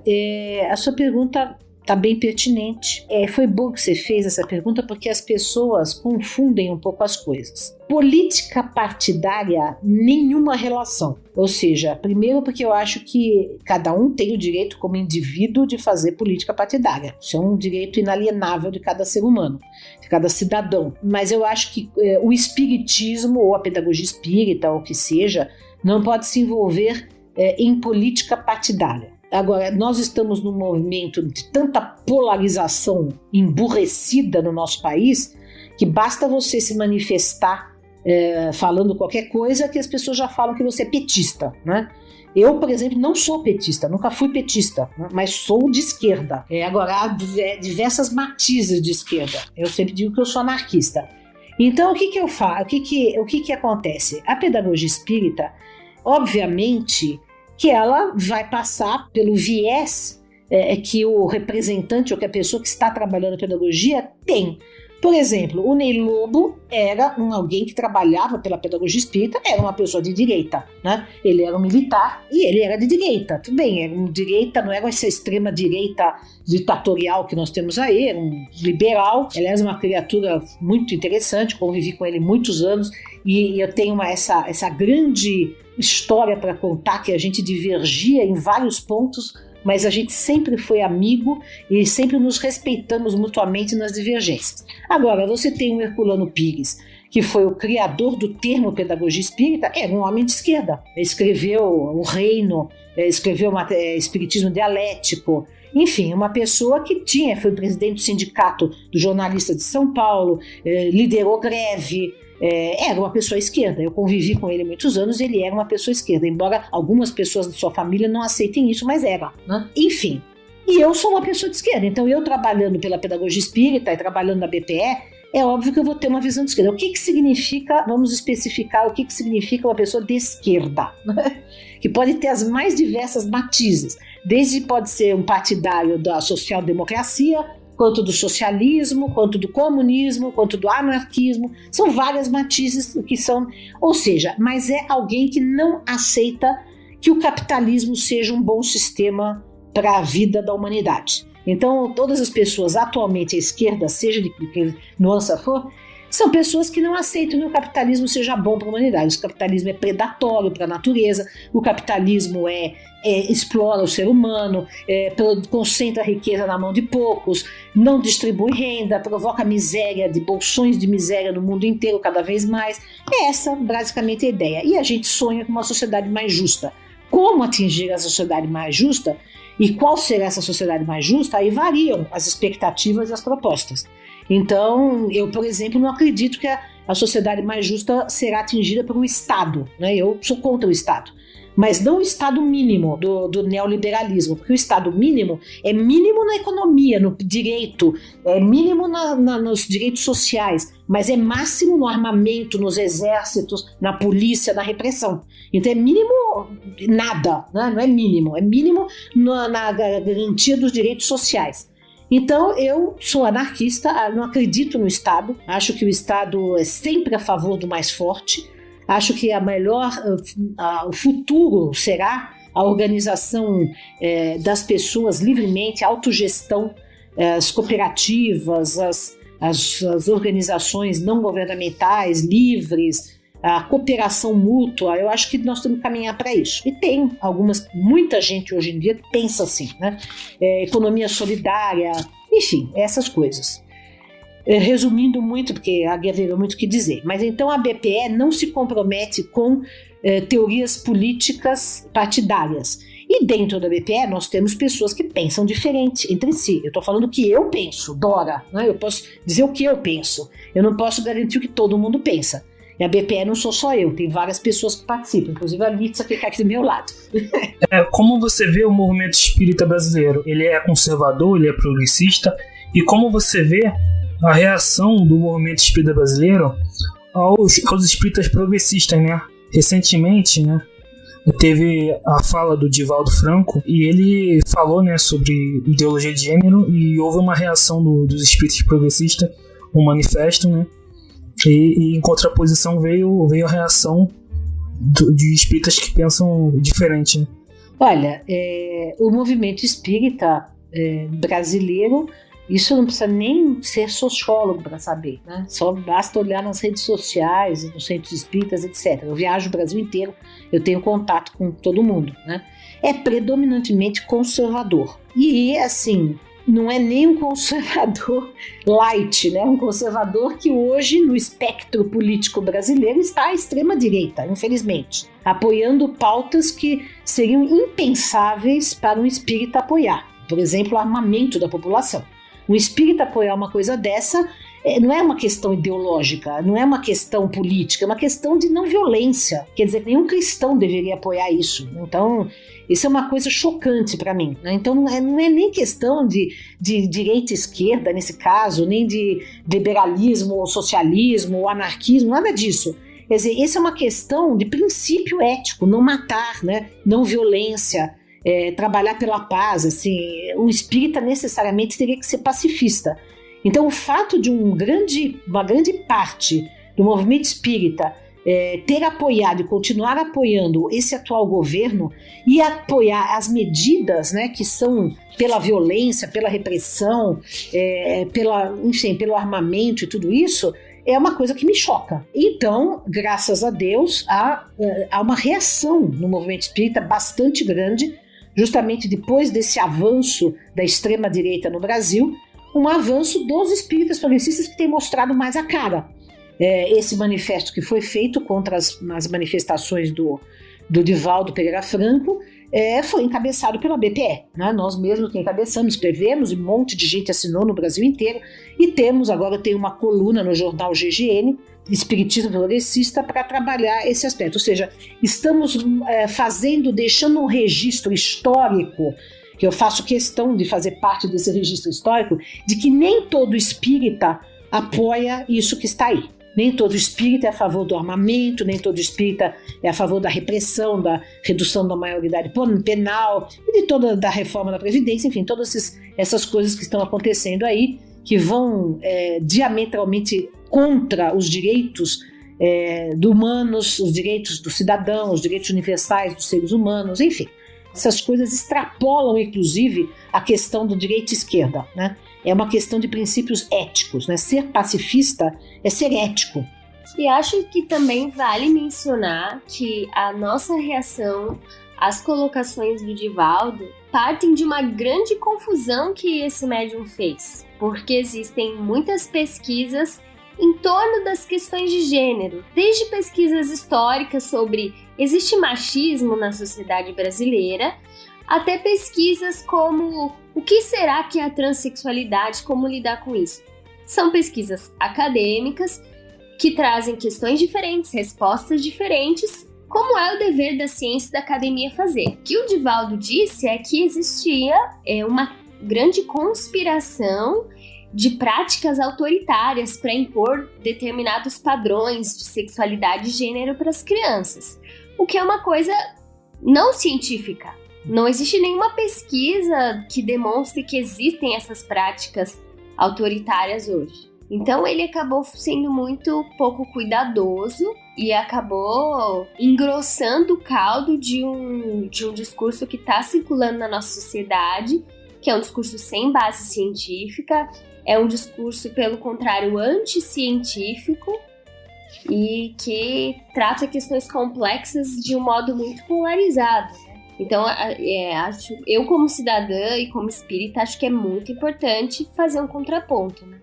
a sua pergunta está bem pertinente. Foi bom que você fez essa pergunta porque as pessoas confundem um pouco as coisas. Política partidária, nenhuma relação. Ou seja, primeiro porque eu acho que cada um tem o direito como indivíduo de fazer política partidária. Isso é um direito inalienável de cada ser humano, de cada cidadão. Mas eu acho que o espiritismo ou a pedagogia espírita ou o que seja, não pode se envolver em política partidária. Agora, nós estamos num movimento de tanta polarização emburrecida no nosso país que basta você se manifestar falando qualquer coisa que as pessoas já falam que você é petista, né? Eu, por exemplo, não sou petista, nunca fui petista, né? Mas sou de esquerda. Agora, há diversas matizes de esquerda. Eu sempre digo que eu sou anarquista. Então, o que eu faço? O que acontece? A pedagogia espírita, obviamente, que ela vai passar pelo viés que o representante ou que a pessoa que está trabalhando a pedagogia tem. Por exemplo, o Ney Lobo era alguém que trabalhava pela pedagogia espírita, era uma pessoa de direita, né? Ele era um militar e ele era de direita. Tudo bem, era um direita, não era essa extrema direita ditatorial que nós temos aí, era um liberal. Aliás, uma criatura muito interessante, convivi com ele muitos anos e eu tenho essa grande história para contar que a gente divergia em vários pontos, mas a gente sempre foi amigo e sempre nos respeitamos mutuamente nas divergências. Agora, você tem o Herculano Pires, que foi o criador do termo pedagogia espírita, era um homem de esquerda. Ele escreveu O Reino, escreveu Espiritismo Dialético, enfim, uma pessoa que foi presidente do Sindicato do Jornalista de São Paulo, liderou greve, era uma pessoa esquerda. Eu convivi com ele muitos anos, ele era uma pessoa esquerda, embora algumas pessoas da sua família não aceitem isso, mas era, né? Enfim, e eu sou uma pessoa de esquerda, então eu trabalhando pela pedagogia espírita e trabalhando na BPE, é óbvio que eu vou ter uma visão de esquerda. O que significa, vamos especificar o que significa uma pessoa de esquerda, né? Que pode ter as mais diversas matizes, desde pode ser um partidário da social-democracia, quanto do socialismo, quanto do comunismo, quanto do anarquismo, são várias matizes que são, ou seja, mas é alguém que não aceita que o capitalismo seja um bom sistema para a vida da humanidade. Então, todas as pessoas atualmente à esquerda, seja de que nuance for, são pessoas que não aceitam que o capitalismo seja bom para a humanidade. O capitalismo é predatório para a natureza, o capitalismo explora o ser humano, concentra a riqueza na mão de poucos, não distribui renda, provoca miséria, bolsões de miséria no mundo inteiro cada vez mais. Essa basicamente é a ideia. E a gente sonha com uma sociedade mais justa. Como atingir a sociedade mais justa e qual será essa sociedade mais justa? Aí variam as expectativas e as propostas. Então, eu, por exemplo, não acredito que a sociedade mais justa será atingida por um Estado, né? Eu sou contra o Estado, mas não o Estado mínimo do neoliberalismo, porque o Estado mínimo é mínimo na economia, no direito, é mínimo nos direitos sociais, mas é máximo no armamento, nos exércitos, na polícia, na repressão. Então é mínimo nada, né? Não é mínimo, é mínimo na garantia dos direitos sociais. Então, eu sou anarquista, não acredito no Estado, acho que o Estado é sempre a favor do mais forte, acho que o futuro será a organização das pessoas livremente, a autogestão, as cooperativas, as organizações não governamentais, livres, a cooperação mútua. Eu acho que nós temos que caminhar para isso. E tem muita gente hoje em dia que pensa assim, né? Economia solidária, enfim, essas coisas. Resumindo muito, porque haveria muito o que dizer, mas então a BPE não se compromete com teorias políticas partidárias. E dentro da BPE nós temos pessoas que pensam diferente entre si. Eu estou falando o que eu penso, Dora, né? Eu posso dizer o que eu penso. Eu não posso garantir o que todo mundo pensa. E a BPE não sou só eu, tem várias pessoas que participam, inclusive a Litsa, que está aqui do meu lado. Como você vê o movimento espírita brasileiro? Ele é conservador, ele é progressista? E como você vê a reação do movimento espírita brasileiro aos espíritas progressistas, né? Recentemente, né, teve a fala do Divaldo Franco e ele falou, né, sobre ideologia de gênero e houve uma reação dos espíritas progressistas, um manifesto, né, e em contraposição veio a reação de espíritas que pensam diferente. Né? Olha, o movimento espírita brasileiro, isso não precisa nem ser sociólogo para saber, né? Só basta olhar nas redes sociais, nos centros espíritas, etc. Eu viajo o Brasil inteiro, eu tenho contato com todo mundo, né? É predominantemente conservador. E, assim, não é nem um conservador light, né? Um conservador que hoje, no espectro político brasileiro, está à extrema-direita, infelizmente, apoiando pautas que seriam impensáveis para um espírita apoiar. Por exemplo, o armamento da população. Um espírita apoiar uma coisa dessa não é uma questão ideológica, não é uma questão política, é uma questão de não violência. Quer dizer, nenhum cristão deveria apoiar isso. Então, isso é uma coisa chocante para mim. Né? Então, não é nem questão de direita e esquerda, nesse caso, nem de liberalismo, ou socialismo, ou anarquismo, nada disso. Quer dizer, essa é uma questão de princípio ético, não matar, né? Não violência, trabalhar pela paz. Assim, o espírita necessariamente teria que ser pacifista. Então, o fato de uma grande parte do movimento espírita ter apoiado e continuar apoiando esse atual governo e apoiar as medidas, né, que são pela violência, pela repressão, pelo armamento e tudo isso, é uma coisa que me choca. Então, graças a Deus, há uma reação no movimento espírita bastante grande, justamente depois desse avanço da extrema-direita no Brasil, um avanço dos espíritas progressistas que tem mostrado mais a cara. Esse manifesto que foi feito contra as manifestações do Divaldo Pereira Franco foi encabeçado pela BPE. Né? Nós mesmos que encabeçamos, escrevemos, e um monte de gente assinou no Brasil inteiro, e agora tem uma coluna no jornal GGN, Espiritismo Progressista, para trabalhar esse aspecto. Ou seja, estamos deixando um registro histórico, que eu faço questão de fazer parte desse registro histórico, de que nem todo espírita apoia isso que está aí. Nem todo espírita é a favor do armamento, nem todo espírita é a favor da repressão, da redução da maioridade penal e de toda da reforma da Previdência, enfim, todas essas coisas que estão acontecendo aí, que vão diametralmente contra os direitos humanos, os direitos do cidadão, os direitos universais dos seres humanos, enfim. Essas coisas extrapolam, inclusive, a questão do direito e esquerda, né? É uma questão de princípios éticos, né? Ser pacifista é ser ético. E acho que também vale mencionar que a nossa reação às colocações do Divaldo partem de uma grande confusão que esse médium fez, porque existem muitas pesquisas em torno das questões de gênero, desde pesquisas históricas sobre existe machismo na sociedade brasileira, até pesquisas como o que será que é a transexualidade, como lidar com isso. São pesquisas acadêmicas que trazem questões diferentes, respostas diferentes, como é o dever da ciência e da academia fazer. O que o Divaldo disse é que existia uma grande conspiração de práticas autoritárias para impor determinados padrões de sexualidade e gênero para as crianças, o que é uma coisa não científica. Não existe nenhuma pesquisa que demonstre que existem essas práticas autoritárias hoje. Então ele acabou sendo muito pouco cuidadoso e acabou engrossando o caldo de um discurso que está circulando na nossa sociedade, que é um discurso sem base científica, é um discurso, pelo contrário, anticientífico e que trata questões complexas de um modo muito polarizado. Então, eu como cidadã e como espírita, acho que é muito importante fazer um contraponto. Né?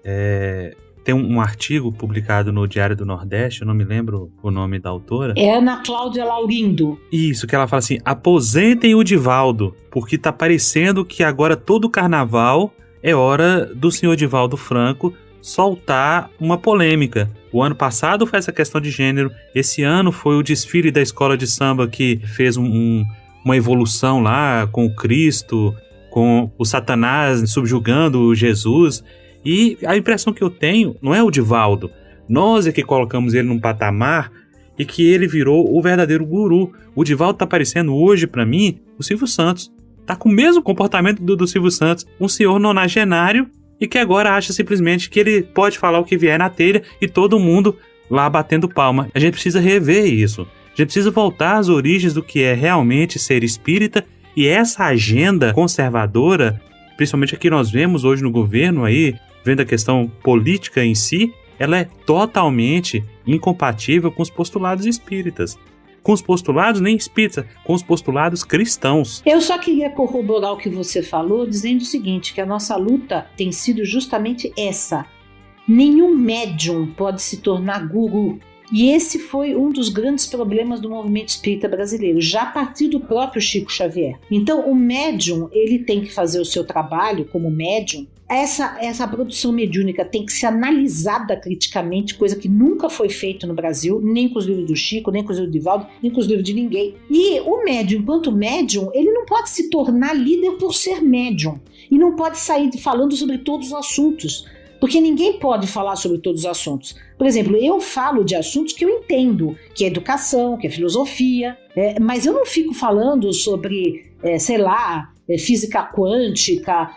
Tem um artigo publicado no Diário do Nordeste, eu não me lembro o nome da autora. É Ana Cláudia Laurindo. Isso, que ela fala assim, aposentem o Divaldo, porque tá parecendo que agora todo carnaval é hora do senhor Divaldo Franco soltar uma polêmica. O ano passado foi essa questão de gênero, esse ano foi o desfile da escola de samba que fez uma evolução lá com o Cristo, com o Satanás subjugando o Jesus. E a impressão que eu tenho não é o Divaldo. Nós é que colocamos ele num patamar e que ele virou o verdadeiro guru. O Divaldo tá parecendo hoje, pra mim, o Silvio Santos. Tá com o mesmo comportamento do Silvio Santos. Um senhor nonagenário e que agora acha simplesmente que ele pode falar o que vier na telha e todo mundo lá batendo palma. A gente precisa rever isso. A gente precisa voltar às origens do que é realmente ser espírita, e essa agenda conservadora, principalmente a que nós vemos hoje no governo aí, vendo a questão política em si, ela é totalmente incompatível com os postulados espíritas. Com os postulados nem espíritas, com os postulados cristãos. Eu só queria corroborar o que você falou, dizendo o seguinte, que a nossa luta tem sido justamente essa. Nenhum médium pode se tornar guru. E esse foi um dos grandes problemas do movimento espírita brasileiro, já a partir do próprio Chico Xavier. Então, o médium, ele tem que fazer o seu trabalho como médium. Essa produção mediúnica tem que ser analisada criticamente, coisa que nunca foi feita no Brasil, nem com os livros do Chico, nem com os livros do Divaldo, nem com os livros de ninguém. E o médium, enquanto médium, ele não pode se tornar líder por ser médium. E não pode sair falando sobre todos os assuntos. Porque ninguém pode falar sobre todos os assuntos. Por exemplo, eu falo de assuntos que eu entendo, que é educação, que é filosofia, mas eu não fico falando sobre, física quântica,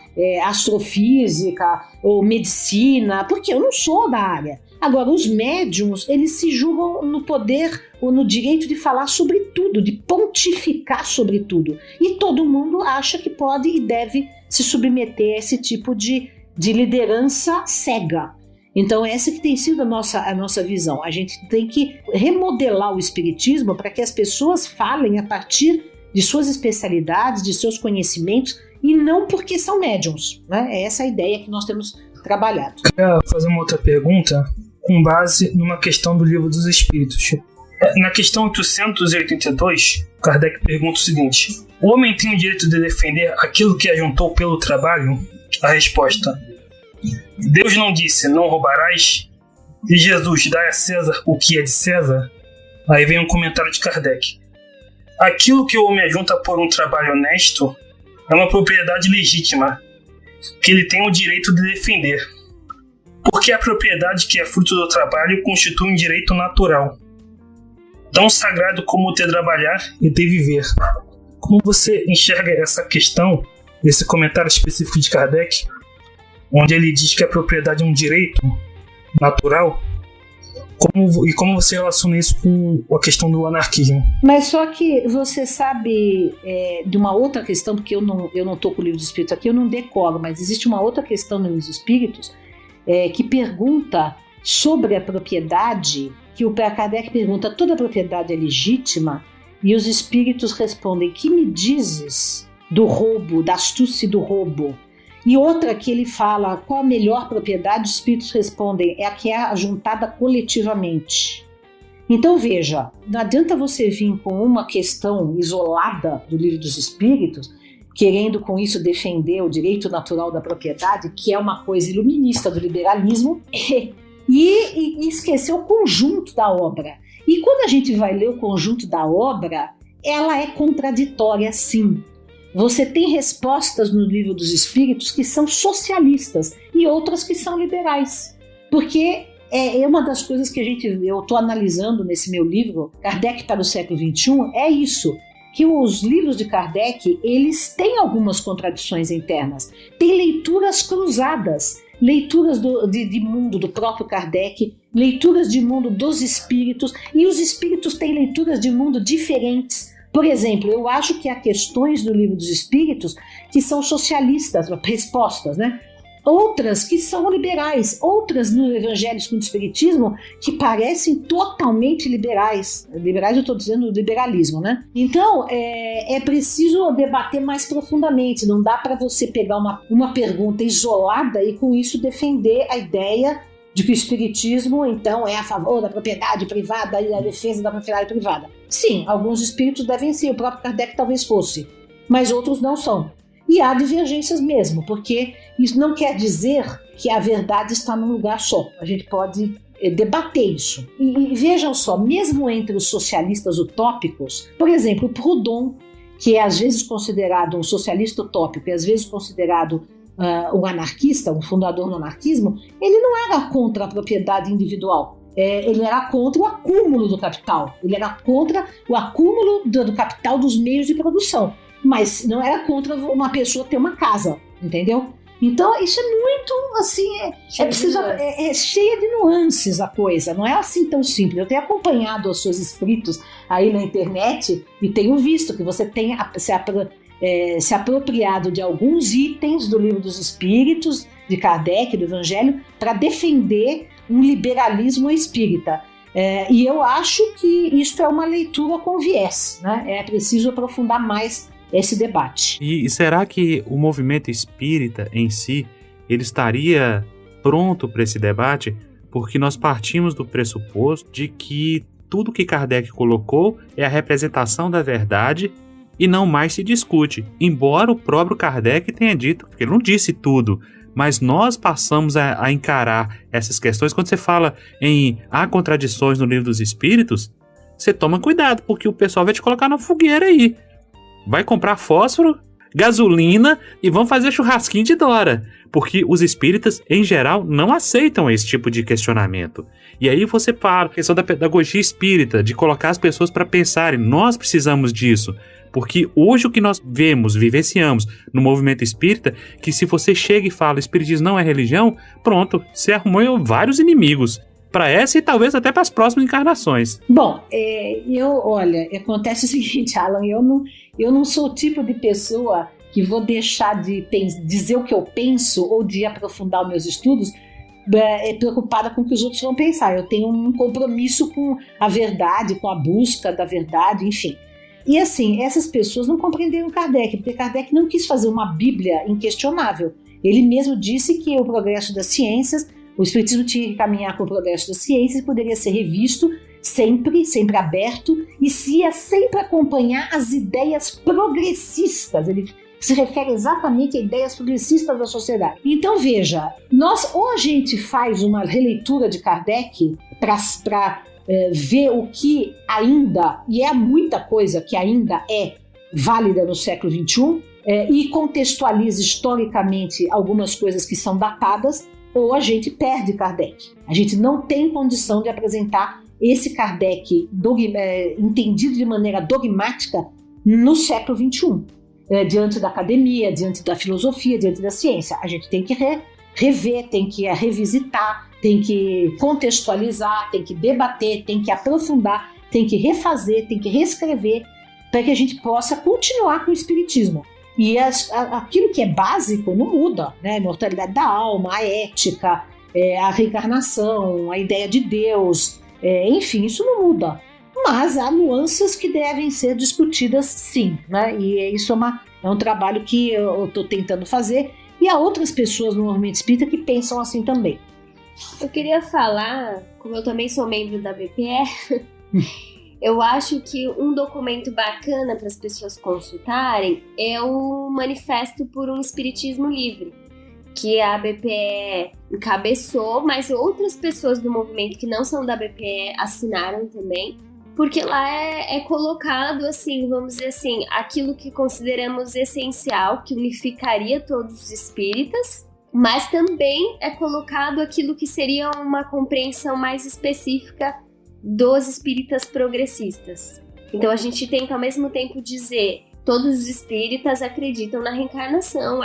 astrofísica ou medicina, porque eu não sou da área. Agora, os médiums, eles se julgam no poder ou no direito de falar sobre tudo, de pontificar sobre tudo. E todo mundo acha que pode e deve se submeter a esse tipo de liderança cega. Então essa que tem sido a nossa visão. A gente tem que remodelar o espiritismo para que as pessoas falem a partir de suas especialidades, de seus conhecimentos, e não porque são médiums, né? É essa a ideia que nós temos trabalhado. Eu queria fazer uma outra pergunta com base numa questão do Livro dos Espíritos. Na questão 882, Kardec pergunta o seguinte: o homem tem o direito de defender aquilo que ajuntou pelo trabalho? A resposta: Deus não disse, não roubarás? E Jesus, dai a César o que é de César? Aí vem um comentário de Kardec: aquilo que o homem ajunta por um trabalho honesto é uma propriedade legítima, que ele tem o direito de defender. Porque a propriedade que é fruto do trabalho constitui um direito natural, tão sagrado como o ter trabalhar e ter viver. Como você enxerga essa questão, esse comentário específico de Kardec, onde ele diz que a propriedade é um direito natural? Como você relaciona isso com a questão do anarquismo? Mas só que você sabe de uma outra questão, porque eu não estou com o Livro dos Espíritos aqui, eu não decoro, mas existe uma outra questão no Livro dos Espíritos que pergunta sobre a propriedade, que o Kardec pergunta: toda propriedade é legítima? E os espíritos respondem: que me dizes do roubo, da astúcia do roubo? E outra que ele fala: qual a melhor propriedade? Os espíritos respondem: é a que é ajuntada coletivamente. Então veja, não adianta você vir com uma questão isolada do Livro dos Espíritos, querendo com isso defender o direito natural da propriedade, que é uma coisa iluminista do liberalismo, e esquecer o conjunto da obra. E quando a gente vai ler o conjunto da obra, ela é contraditória, sim. Você tem respostas no Livro dos Espíritos que são socialistas e outras que são liberais. Porque é uma das coisas que eu estou analisando nesse meu livro, Kardec para o século XXI, é isso, que os livros de Kardec, eles têm algumas contradições internas. Tem leituras cruzadas, leituras de mundo do próprio Kardec, leituras de mundo dos espíritos, e os espíritos têm leituras de mundo diferentes. Por exemplo, eu acho que há questões do Livro dos Espíritos que são socialistas, respostas, né? Outras que são liberais, outras no Evangelho segundo o Espiritismo que parecem totalmente liberais. Liberais, eu estou dizendo liberalismo, né? Então, é preciso debater mais profundamente. Não dá para você pegar uma pergunta isolada e com isso defender a ideia de que o espiritismo, então, é a favor da propriedade privada e da defesa da propriedade privada. Sim, alguns espíritos devem ser, o próprio Kardec talvez fosse, mas outros não são. E há divergências mesmo, porque isso não quer dizer que a verdade está num lugar só. A gente pode debater isso. E vejam só, mesmo entre os socialistas utópicos, por exemplo, Proudhon, que é às vezes considerado um socialista utópico e às vezes considerado um anarquista, um fundador do anarquismo, ele não era contra a propriedade individual. Ele era contra o acúmulo do capital. Ele era contra o acúmulo do capital dos meios de produção. Mas não era contra uma pessoa ter uma casa, entendeu? Então isso é muito, assim, é cheia de nuances a coisa, não é assim tão simples. Eu tenho acompanhado os seus escritos aí na internet e tenho visto que você tem se apropriado de alguns itens do Livro dos Espíritos, de Kardec, do Evangelho, para defender um liberalismo espírita. E eu acho que isto é uma leitura com viés, né? É preciso aprofundar mais esse debate. E será que o movimento espírita em si, ele estaria pronto para esse debate? Porque nós partimos do pressuposto de que tudo que Kardec colocou é a representação da verdade e não mais se discute. Embora o próprio Kardec tenha dito, porque ele não disse tudo, mas nós passamos a encarar essas questões. Quando você fala em há contradições no Livro dos Espíritos, você toma cuidado, porque o pessoal vai te colocar na fogueira aí. Vai comprar fósforo, gasolina e vão fazer churrasquinho de Dora. Porque os espíritas, em geral, não aceitam esse tipo de questionamento. E aí você fala, a questão da pedagogia espírita, de colocar as pessoas para pensarem, nós precisamos disso. Porque hoje o que nós vemos, vivenciamos no movimento espírita, que se você chega e fala, espiritismo não é religião, pronto, você arrumou vários inimigos. Para essa e talvez até para as próximas encarnações. Bom, olha, acontece o seguinte, Alan, eu não sou o tipo de pessoa que vou deixar de dizer o que eu penso ou de aprofundar os meus estudos preocupada com o que os outros vão pensar. Eu tenho um compromisso com a verdade, com a busca da verdade, enfim. E assim, essas pessoas não compreenderam Kardec, porque Kardec não quis fazer uma Bíblia inquestionável. Ele mesmo disse que o progresso das ciências, o espiritismo tinha que caminhar com o progresso das ciências, poderia ser revisto sempre aberto e se ia sempre acompanhar as ideias progressistas. Ele se refere exatamente a ideias progressistas da sociedade. Então veja, ou a gente faz uma releitura de Kardec para ver o que ainda, e é muita coisa que ainda é válida no século XXI, e contextualiza historicamente algumas coisas que são datadas, ou a gente perde Kardec. A gente não tem condição de apresentar esse Kardec entendido de maneira dogmática no século XXI, diante da academia, diante da filosofia, diante da ciência. A gente tem que rever, tem que revisitar, tem que contextualizar, tem que debater, tem que aprofundar, tem que refazer, tem que reescrever, para que a gente possa continuar com o espiritismo. E aquilo que é básico não muda, né? A imortalidade da alma, a ética, a reencarnação, a ideia de Deus, enfim, isso não muda. Mas há nuances que devem ser discutidas sim, né? E isso é um trabalho que eu estou tentando fazer, e há outras pessoas no movimento espírita que pensam assim também. Eu queria falar, como eu também sou membro da BPE, eu acho que um documento bacana para as pessoas consultarem é o Manifesto por um Espiritismo Livre, que a BPE encabeçou, mas outras pessoas do movimento que não são da BPE assinaram também, porque lá é colocado, assim, vamos dizer assim, aquilo que consideramos essencial, que unificaria todos os espíritas, mas também é colocado aquilo que seria uma compreensão mais específica dos espíritas progressistas. Então a gente tenta ao mesmo tempo dizer, todos os espíritas acreditam na reencarnação,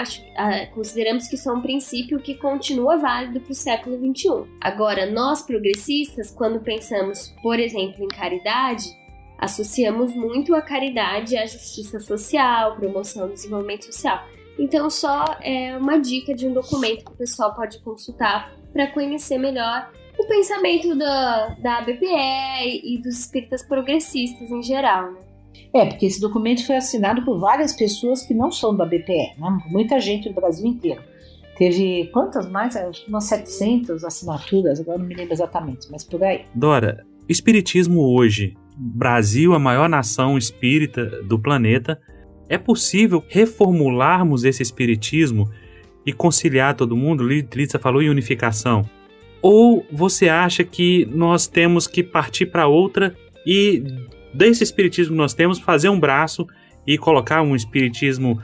consideramos que isso é um princípio que continua válido para o século XXI. Agora, nós progressistas, quando pensamos, por exemplo, em caridade, associamos muito a caridade à justiça social, promoção do desenvolvimento social. Então só é uma dica de um documento que o pessoal pode consultar para conhecer melhor o pensamento da BPE e dos espíritas progressistas em geral, né? Porque esse documento foi assinado por várias pessoas que não são da BPE, né? Muita gente do Brasil inteiro. Teve quantas mais? Umas 700 assinaturas, agora não me lembro exatamente, mas por aí. Dora, espiritismo hoje, Brasil, a maior nação espírita do planeta, é possível reformularmos esse espiritismo e conciliar todo mundo? Litsa falou em unificação. Ou você acha que nós temos que partir para outra e desse espiritismo que nós temos fazer um braço e colocar um espiritismo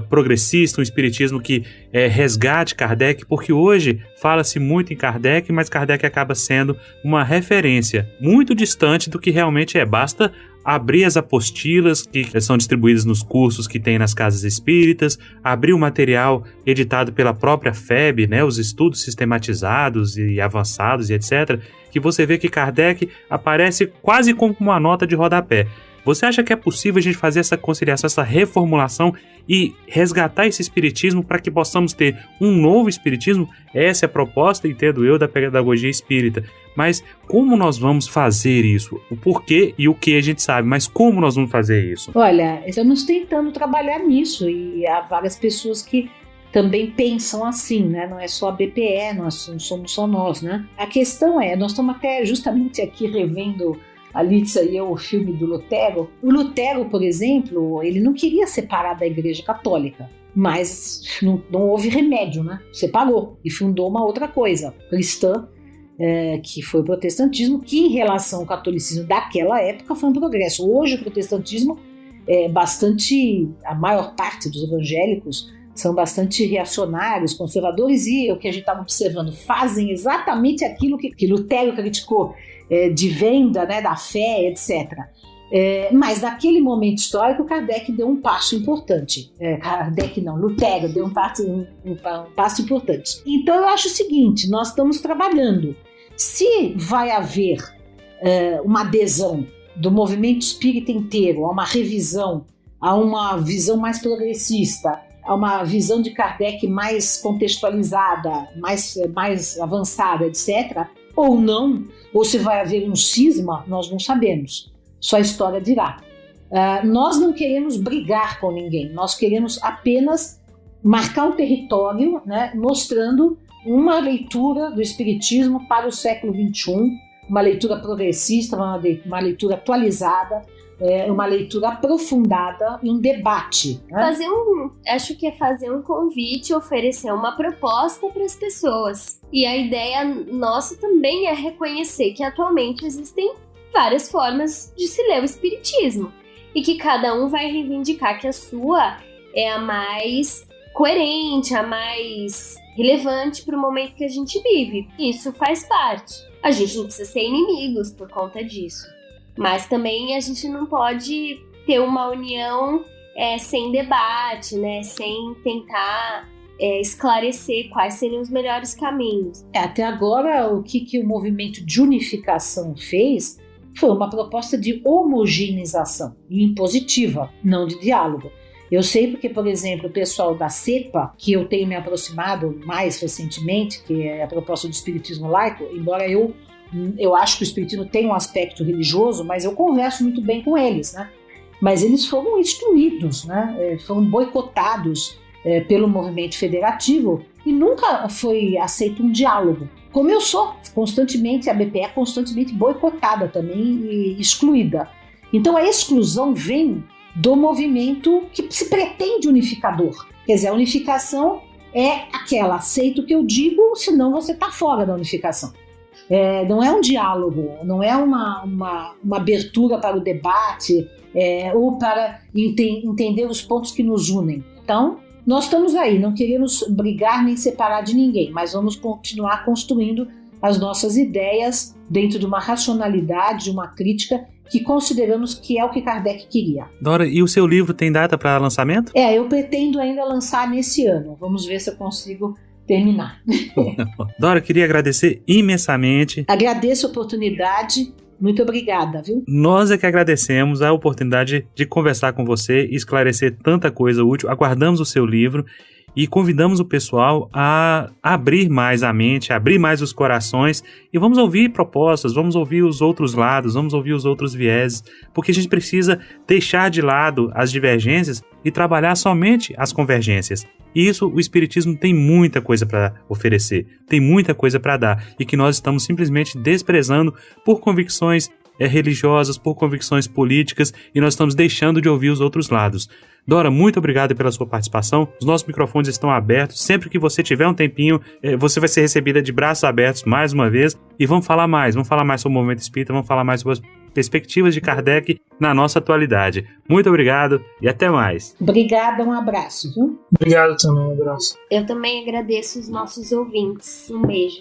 progressista, um espiritismo que resgate Kardec, porque hoje fala-se muito em Kardec, mas Kardec acaba sendo uma referência muito distante do que realmente é. Basta abrir as apostilas que são distribuídas nos cursos que tem nas casas espíritas, abrir o material editado pela própria FEB, né, os estudos sistematizados e avançados e etc., que você vê que Kardec aparece quase como uma nota de rodapé. Você acha que é possível a gente fazer essa conciliação, essa reformulação e resgatar esse espiritismo para que possamos ter um novo espiritismo? Essa é a proposta, entendo eu, da pedagogia espírita. Mas como nós vamos fazer isso? O porquê e o que a gente sabe, mas como nós vamos fazer isso? Olha, estamos tentando trabalhar nisso e há várias pessoas que também pensam assim, né? Não é só a BPE, nós não somos só nós, né? A questão é, nós estamos até justamente aqui revendo a Litsa e eu o filme do Lutero. O Lutero, por exemplo, ele não queria separar da Igreja Católica, mas não houve remédio, né? Separou e fundou uma outra coisa, cristã, que foi o protestantismo, que em relação ao catolicismo daquela época foi um progresso. Hoje o protestantismo é bastante, a maior parte dos evangélicos são bastante reacionários, conservadores, e o que a gente estava observando, fazem exatamente aquilo que Lutero criticou, de venda, né, da fé, etc. Mas naquele momento histórico, Kardec deu um passo importante. Lutero deu um passo importante. Então eu acho o seguinte, nós estamos trabalhando. Se vai haver uma adesão do movimento espírita inteiro a uma revisão, a uma visão mais progressista, a uma visão de Kardec mais contextualizada, mais avançada, etc., ou não, ou se vai haver um cisma, nós não sabemos. Só a história dirá. Nós não queremos brigar com ninguém, nós queremos apenas marcar um território, né, mostrando uma leitura do Espiritismo para o século XXI, uma leitura progressista, uma leitura atualizada, uma leitura aprofundada e um debate. Né? Acho que é fazer um convite, oferecer uma proposta para as pessoas. E a ideia nossa também é reconhecer que atualmente existem várias formas de se ler o Espiritismo e que cada um vai reivindicar que a sua é a mais coerente, a mais relevante para o momento que a gente vive. Isso faz parte. A gente não precisa ser inimigos por conta disso. Mas também a gente não pode ter uma união sem debate, né? Sem tentar esclarecer quais seriam os melhores caminhos. Até agora, o que o movimento de unificação fez foi uma proposta de homogeneização e impositiva, não de diálogo. Eu sei porque, por exemplo, o pessoal da CEPA, que eu tenho me aproximado mais recentemente, que é a proposta do espiritismo laico, embora eu acho que o espiritismo tem um aspecto religioso, mas eu converso muito bem com eles, né? Mas eles foram excluídos, né? Foram boicotados pelo movimento federativo e nunca foi aceito um diálogo. Como eu sou constantemente, a BPE é constantemente boicotada também e excluída. Então a exclusão vem do movimento que se pretende unificador. Quer dizer, a unificação é aquela, aceita o que eu digo, senão você está fora da unificação. Não é um diálogo, não é uma abertura para o debate ou para entender os pontos que nos unem. Então, nós estamos aí, não queremos brigar nem separar de ninguém, mas vamos continuar construindo as nossas ideias dentro de uma racionalidade, de uma crítica que consideramos que é o que Kardec queria. Dora, e o seu livro tem data para lançamento? Eu pretendo ainda lançar nesse ano. Vamos ver se eu consigo terminar. Dora, queria agradecer imensamente. Agradeço a oportunidade. Muito obrigada, viu? Nós é que agradecemos a oportunidade de conversar com você e esclarecer tanta coisa útil. Aguardamos o seu livro e convidamos o pessoal a abrir mais a mente, a abrir mais os corações e vamos ouvir propostas, vamos ouvir os outros lados, vamos ouvir os outros vieses, porque a gente precisa deixar de lado as divergências e trabalhar somente as convergências. E isso, o Espiritismo tem muita coisa para oferecer, tem muita coisa para dar, e que nós estamos simplesmente desprezando por convicções religiosas, por convicções políticas, e nós estamos deixando de ouvir os outros lados. Dora, muito obrigado pela sua participação. Os nossos microfones estão abertos. Sempre que você tiver um tempinho, você vai ser recebida de braços abertos mais uma vez. E vamos falar mais sobre o movimento espírita, vamos falar mais sobre as perspectivas de Kardec na nossa atualidade. Muito obrigado e até mais. Obrigada, um abraço. Viu? Obrigado também, um abraço. Eu também agradeço os nossos ouvintes. Um beijo.